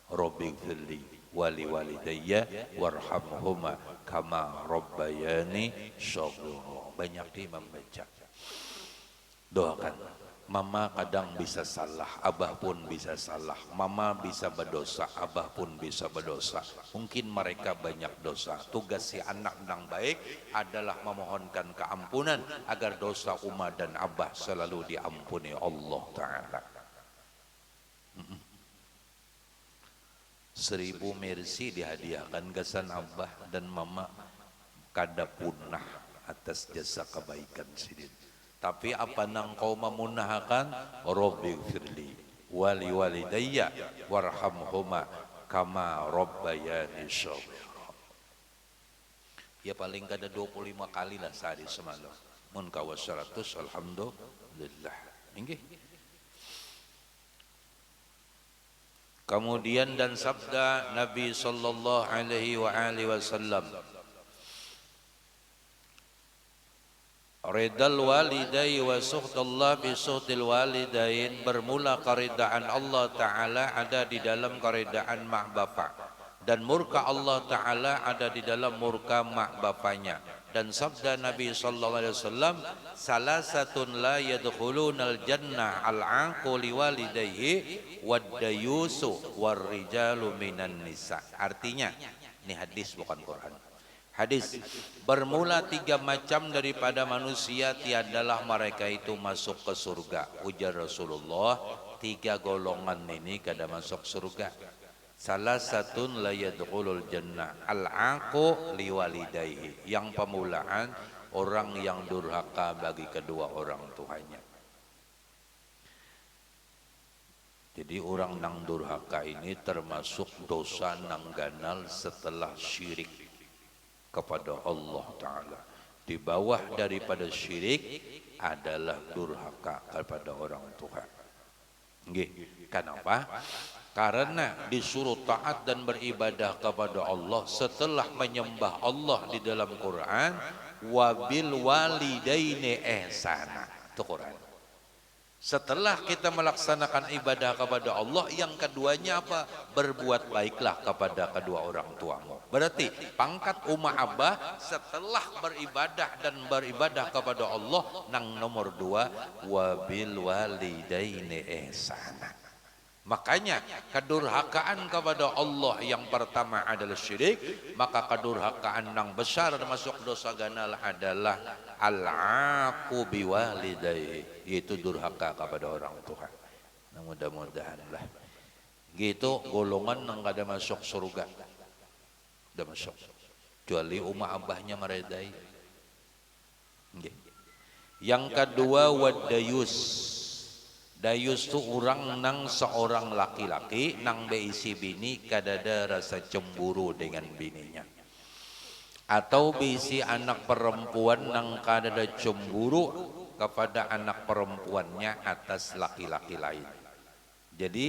Robbi firli wali walidayya warhamhuma kama rabbayani shaghira. Banyak di membaca. Doakan. Mama kadang bisa salah, abah pun bisa salah. Mama bisa berdosa, abah pun bisa berdosa. Mungkin mereka banyak dosa. Tugas si anak yang baik adalah memohonkan keampunan agar dosa umah dan abah selalu diampuni Allah Ta'ala. 1000 mercy dihadiahkan ke san abah dan mama, kada punah atas jasa kebaikan sidin. Tapi apa nang kau memunahkan, Robbi firli wali walidayya warhamhuma kama rabbayani shaghira. Ya paling kada 25 kali lah sehari semalam. Mun kawa 100 alhamdulillah. Inggih. Kemudian dan sabda Nabi sallallahu alaihi wasallam, ridal walidai wa suhtullah bi suhtil walidain, bermula keridaan Allah Ta'ala ada di dalam keridaan mak bapak, dan murka Allah Ta'ala ada di dalam murka mak bapaknya. Dan sabda Nabi sallallahu alaihi wasallam, salasatun la yadkhulunal jannah al-aqu liwalidayhi wad-dayusu war-rijalu minan nisa. Artinya, ini hadis bukan Quran. Hadis, bermula 3 macam daripada manusia tiadalah mereka itu masuk ke surga. Ujar Rasulullah, 3 golongan ini kada masuk surga. Salah satun la yadkhulul jannah al-aqu liwalidayhi. Yang pemulaan orang yang durhaka bagi kedua orang tuanya. Jadi orang nang durhaka ini termasuk dosa nang ganal setelah syirik kepada Allah Ta'ala. Di bawah daripada syirik adalah durhaka kepada orang tua. Nggih, kenapa? Karena disuruh taat dan beribadah kepada Allah setelah menyembah Allah di dalam Quran, wabil walidaini ihsana. Itu Quran. Setelah kita melaksanakan ibadah kepada Allah, yang keduanya apa? Berbuat baiklah kepada kedua orang tuamu. Berarti pangkat umma abah setelah beribadah dan beribadah kepada Allah, nang nomor 2, wabil walidaini ihsana. Makanya kedurhakaan kepada Allah yang pertama adalah syirik, maka kedurhakaan yang besar termasuk dosa ganal adalah al-aqu biwalidayhi, yaitu durhaka kepada orang tua. Nah, mudah-mudahan lah gitu golongan yang kada masuk surga. Udah masuk kecuali umma abahnya meredai. Yang kedua wadayus. Dayus tu orang nang seorang laki-laki nang beisi bini kadada rasa cemburu dengan bininya, atau beisi anak perempuan nang kadada cemburu kepada anak perempuannya atas laki-laki lain. Jadi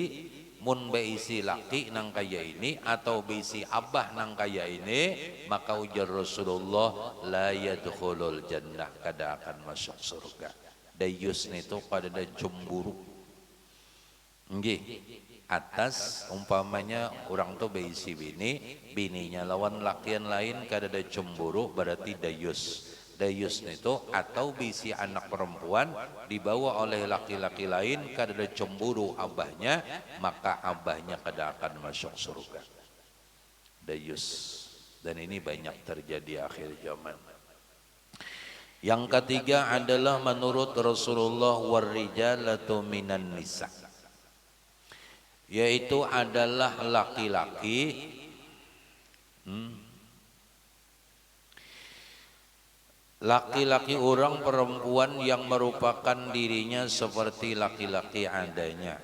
mun beisi laki nang kaya ini atau beisi abah nang kaya ini, maka ujar Rasulullah, la yadkhulul jannah, kada akan masuk surga. Dayus itu pada cemburu. Nggih, atas umpamanya orang tuh beisi bininya lawan lakian lain kada ada cemburu, berarti dayus. Dayus itu atau beisi anak perempuan dibawa oleh laki-laki lain kada ada cemburu abahnya, maka abahnya kada akan masuk surga. Dayus. Dan ini banyak terjadi akhir zaman. Yang ketiga adalah menurut Rasulullah warrijalatu minan nisa, yaitu adalah laki-laki laki-laki orang perempuan yang merupakan dirinya seperti laki-laki adanya.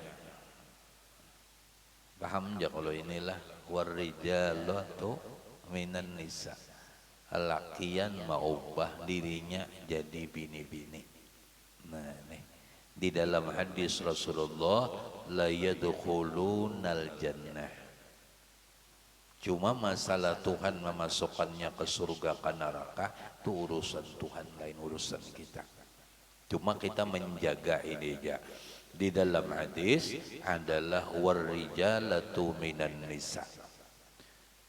Paham ya kalau inilah? Warijalatu minan nisa. Lakian mengubah dirinya jadi bini-bini. Nah, nih di dalam hadis Rasulullah la yadkhulunal jannah. Cuma masalah Tuhan memasukkannya ke surga ke neraka itu urusan Tuhan, lain urusan kita. Cuma kita menjaga ini aja. Di dalam hadis adalah warijalatu minan nisa.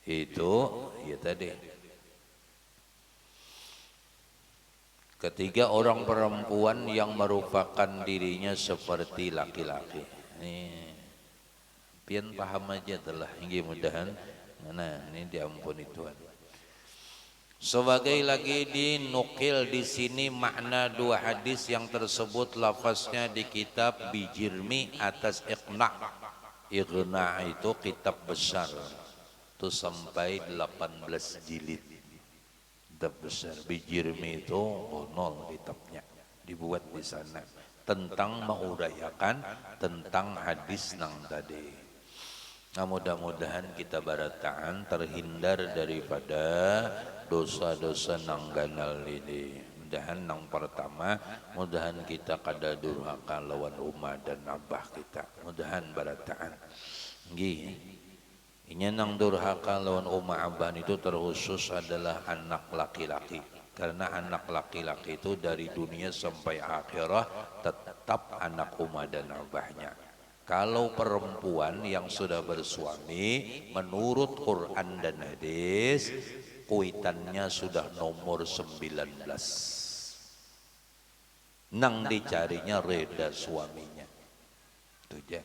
Itu ya tadi. Ketiga orang perempuan yang merupakan dirinya seperti laki-laki. Ini pian paham aja telah hingga mudahan. Nah, ini diampuni Tuhan. Sebagai lagi dinukil di sini makna dua hadis yang tersebut lafaznya di kitab Bijirmi atas Iqna. Iqna itu kitab besar. Itu sampai 18 jilid. Kitab besar Bijirmi itu nol kitabnya dibuat di sana tentang menguraikan tentang hadis nang tadi. Nah, mudah-mudahan kita barataan terhindar daripada dosa-dosa nang ganal ini. Mudahan nang pertama, mudahan kita kada durhaka lawan umah dan abah kita. Mudahan barataan. Nggih. Inya nang durhaka lawan umma abban itu terkhusus adalah anak laki-laki. Karena anak laki-laki itu dari dunia sampai akhirat tetap anak umma dan abahnya. Kalau perempuan yang sudah bersuami menurut Quran dan hadis kuitannya sudah nomor 19. Nang dicarinya reda suaminya. Itu aja.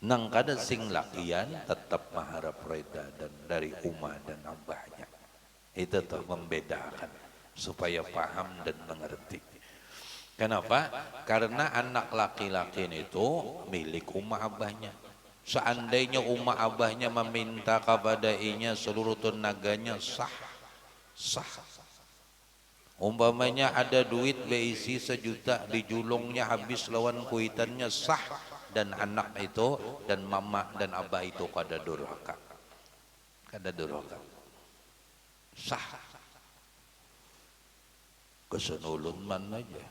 Nang kada sing lakian tetap maharap reda dan dari umah dan abahnya. Itu tuh membedakan supaya paham dan mengerti. Kenapa? Karena anak laki-laki itu milik umah abahnya. Seandainya umah abahnya meminta kepada inya seluruh tenaganya sah. Umpamanya ada duit beisi 1 juta dijulungnya habis lawan kuitannya sah. Dan anak itu dan mama dan abah itu kada durhaka. Sah. Kesenulun mana aja.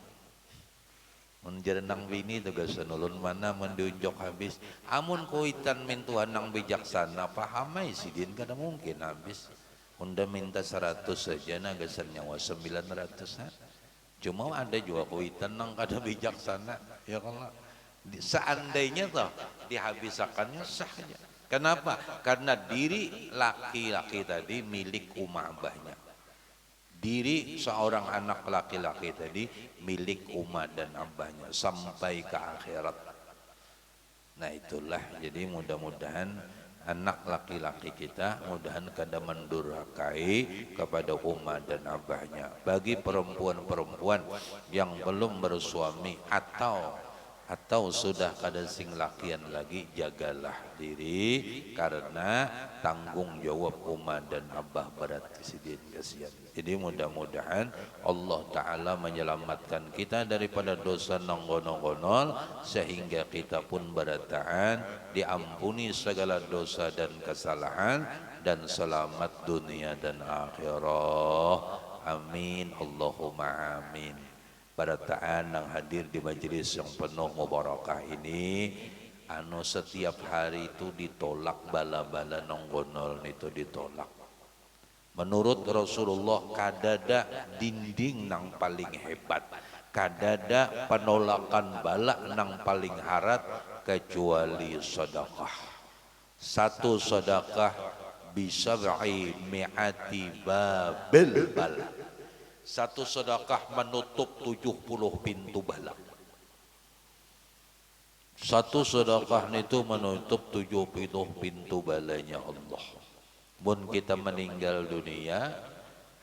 Menjerenang bini itu kesenulun mana mendunjuk habis. Amun kuitan mintuan nang bijaksana pahamai sidin kada mungkin habis. Unda minta 100 saja na gesan nyawa 900. Cuma ada juga kuitan nang kada bijaksana. Ya kalau seandainya toh dihabisakannya sah aja. Kenapa? Karena diri laki-laki tadi milik umah abahnya. Diri seorang anak laki-laki tadi milik umah dan abahnya sampai ke akhirat. Nah itulah, jadi mudah-mudahan anak laki-laki kita mudahan kada mendurhakai kepada umah dan abahnya. Bagi perempuan-perempuan yang belum bersuami atau sudah kada sing lakian lagi, jagalah diri karena tanggung jawab umah dan abah berat sidin kasihan. Jadi mudah-mudahan Allah Ta'ala menyelamatkan kita daripada dosa nonggonol sehingga kita pun berataan diampuni segala dosa dan kesalahan dan selamat dunia dan akhirat. Amin Allahumma amin. Barataan yang hadir di majelis yang penuh mubarakah ini setiap hari itu ditolak bala-bala nonggonol itu ditolak. Menurut Rasulullah kadada dinding nang paling hebat, kadada penolakan bala nang paling harat kecuali sedekah. Satu sedekah bisa mi'ati babil bala. Satu sedekah menutup 70 pintu bala. Satu sedekah itu menutup 70 pintu balanya Allah. Mun kita meninggal dunia,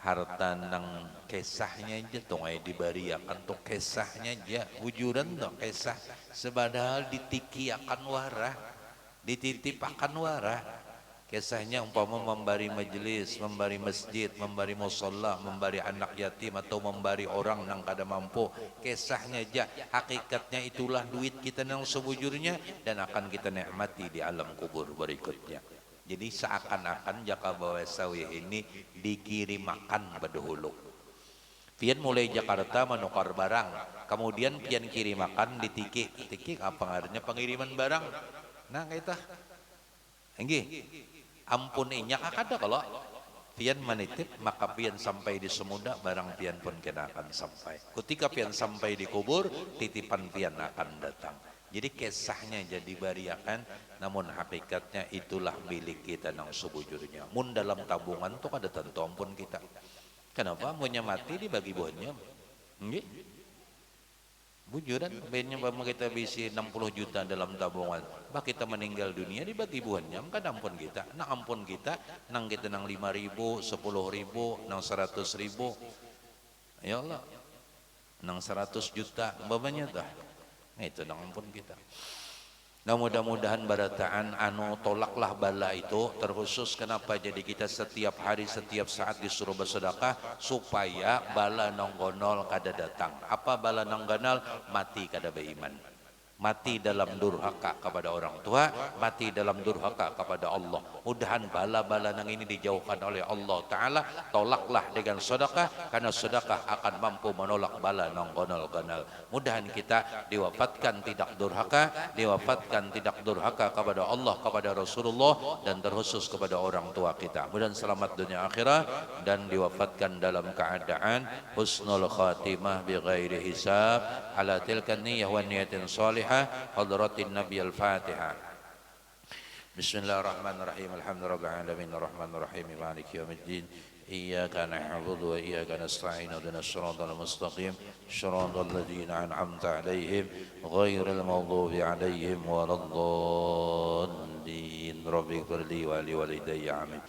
harta nang kesahnya aja tuh ngai dibariakan tuh kesahnya aja, wujudan tuh kesah. Sebadal ditikiakan warah, dititipakan warah. Kisahnya umpama memberi majelis, memberi masjid, memberi musalla, memberi anak yatim atau memberi orang yang kada mampu. Kisahnya aja, hakikatnya itulah duit kita yang sebujurnya dan akan kita nikmati di alam kubur berikutnya. Jadi seakan-akan jaka bawa sawih ini dikirim makan badahulu. Pian mulai Jakarta menukar barang, kemudian pian kirim makan di Tiki. Tiki apa artinya pengiriman barang? Nah kita, enggih, ampun inyak akada kalau pian menitip maka pian sampai di Semuda barang pian pun kena akan sampai. Ketika pian sampai di kubur, titipan pian akan datang. Jadi kisahnya jadi bariakan, namun hakikatnya itulah milik kita nang sebujurnya. Mun dalam tabungan tuh ada tentu ampun kita. Kenapa? Punya mati dibagi buahnya. Nggih. Bujuran, bennya bama kita bisi 60 juta dalam tabungan. Bah kita meninggal dunia dibagi buahnya, kan ampun kita. Nah ampun kita, nang kita nang 5.000, 10.000, nang 100.000. Ya Allah, nang 100 juta, babanya dah. Nah itu nang ampun kita. Nah mudah-mudahan barataan anu tolaklah bala itu terkhusus kenapa jadi kita setiap hari setiap saat disuruh bersedekah supaya bala nonggonol kada datang. Apa bala nonggonol? Mati kada beriman. Mati dalam durhaka kepada orang tua, mati dalam durhaka kepada Allah. Mudahan bala-bala nang ini dijauhkan oleh Allah Ta'ala. Tolaklah dengan sedekah, karena sedekah akan mampu menolak bala nang gonal-gonal. Mudahan kita diwafatkan tidak durhaka, diwafatkan tidak durhaka kepada Allah, kepada Rasulullah, dan terkhusus kepada orang tua kita. Mudahan selamat dunia akhirat dan diwafatkan dalam keadaan husnul khatimah bi ghairi hisab ala tilkan niyah wa niyatin salih حضرة النبي الفاتحة بسم الله الرحمن الرحيم الحمد لله رب العالمين الرحمن الرحيم مالك يوم الدين إياك نعبد وإياك نستعين اهدنا الصراط المستقيم صراط الذين أنعمت عليهم غير المغضوب عليهم ولا الضالين رب اغفر لي ولوالدي آمين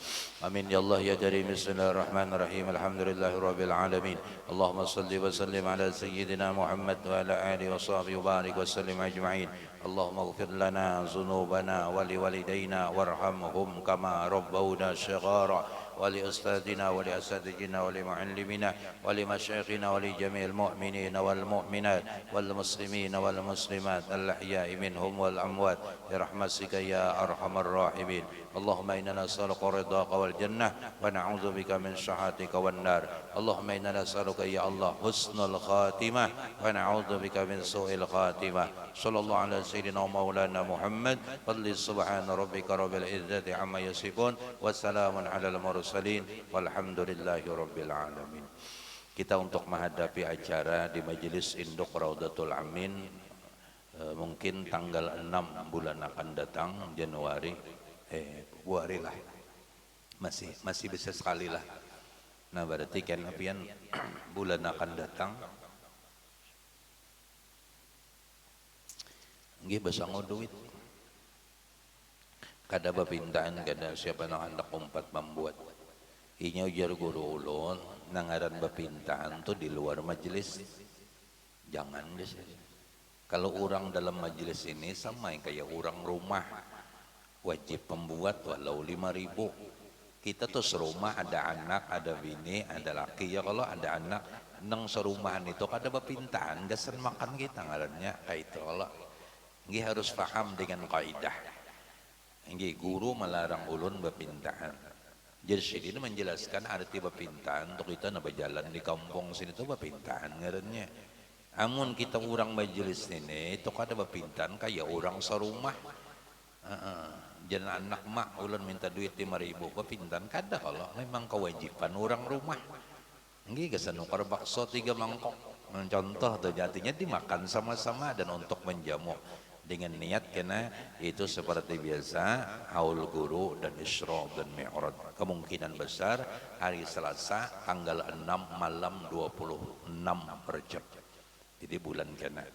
آمين يا الله يا كريم بسم الله الرحمن الرحيم الحمد لله رب العالمين اللهم صل وسلم على سيدنا محمد وعلى آله وصحبه وبارك وسلم أجمعين اللهم اغفر لنا ذنوبنا ولوالدينا وارحمهم كما ربونا صغارا ولأستاذنا ولأساتذتنا ولمعلمنا ولمشايخنا ولجميع المؤمنين والمؤمنات والمسلمين والمسلمات الأحياء منهم والأموات برحمتك يا أرحم الراحمين اللهم إنا نسألك رضاك والجنة ونعوذ بك من سخطك والنار اللهم إنا نسألك يا الله حسن الخاتمة ونعوذ بك من سوء الخاتمة صلى الله على سيدنا ومولانا محمد فضل سبحان ربك رب العزة عما يصفون وسلام على المرسلين والحمد لله رب العالمين. Kita untuk menghadapi acara di Majelis Induk Raudatul Amin mungkin tanggal 6 bulan akan datang Januari Februari lah masih bisa sekali lah. Nah berarti kan apian bulan akan datang nggih basang duit kada bapintaan kada siapa nang hendak umpat membuat inya ujar guru ulun nangaran bapintaan tuh di luar majelis jangan guys. Kalau orang dalam majelis ini sama yang kayak orang rumah wajib pembuat walau 5.000. Kita tuh serumah ada anak, ada bini, ada laki ya kalau ada anak nang serumahan itu kada bapintaan gasan makan kita ngarannya kayak itu Allah. Nggih harus paham dengan kaidah. Nggih guru melarang ulun bapintaan. Jadi sini menjelaskan arti bapintaan untuk kita na berjalan di kampung sini tuh bapintaan ngarannya. Amun kita orang majelis ini itu kada bapintaan kayak orang serumah. Jangan anak mak ulun minta duit 5.000 bapintaan kada kalau memang kewajiban orang rumah. Nggih gasan nukar bakso 3 mangkok. Contoh tuh jatinya dimakan sama-sama dan untuk menjamu dengan niat karena itu seperti biasa haul guru dan Isra dan Mi'raj. Kemungkinan besar hari Selasa tanggal 6 malam 26 per jam. Jadi bulan kena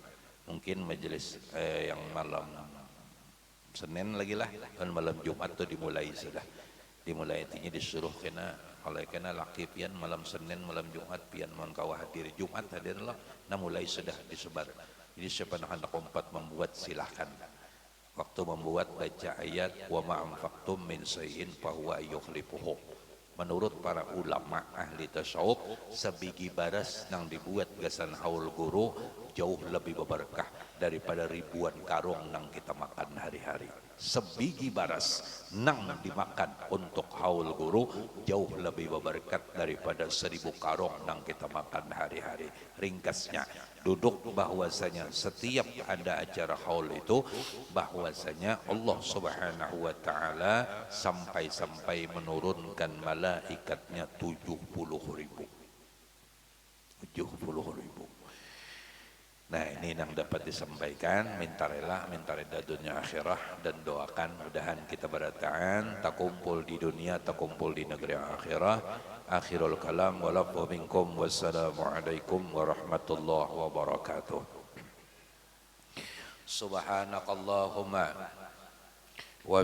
mungkin majelis yang malam Senin lagi lah dan malam Jumat tuh dimulai sudah dimulai intinya disuruh kena oleh kena laki pian malam Senin malam Jumat pian mon kawah hadir Jumat hadir lah nah mulai sudah disebar. Jadi siapa nak hendak umpat membuat silahkan waktu membuat baca ayat wa ma anfaqtum min shay'in fa huwa yukhlifuhu. Menurut para ulama ahli tasawuf sebiji baras yang dibuat gasan haul guru jauh lebih berkah daripada ribuan karung nang kita makan hari-hari. Sebiji baras nang dimakan untuk haul guru jauh lebih berberkat daripada 1000 karung nang kita makan hari-hari. Ringkasnya, duduk bahwasanya setiap ada acara haul itu bahwasanya Allah Subhanahu wa taala sampai-sampai menurunkan malaikatnya 70.000. 70.000. Nah, ini yang dapat disampaikan. Minta rela, minta reda dunia akhirah, dan doakan mudahan kita berataan tak kumpul di dunia, tak kumpul di negeri akhirah. Akhirul kalam walafu minkum wassalamualaikum warahmatullahi wabarakatuh. Subhanakallahumma wa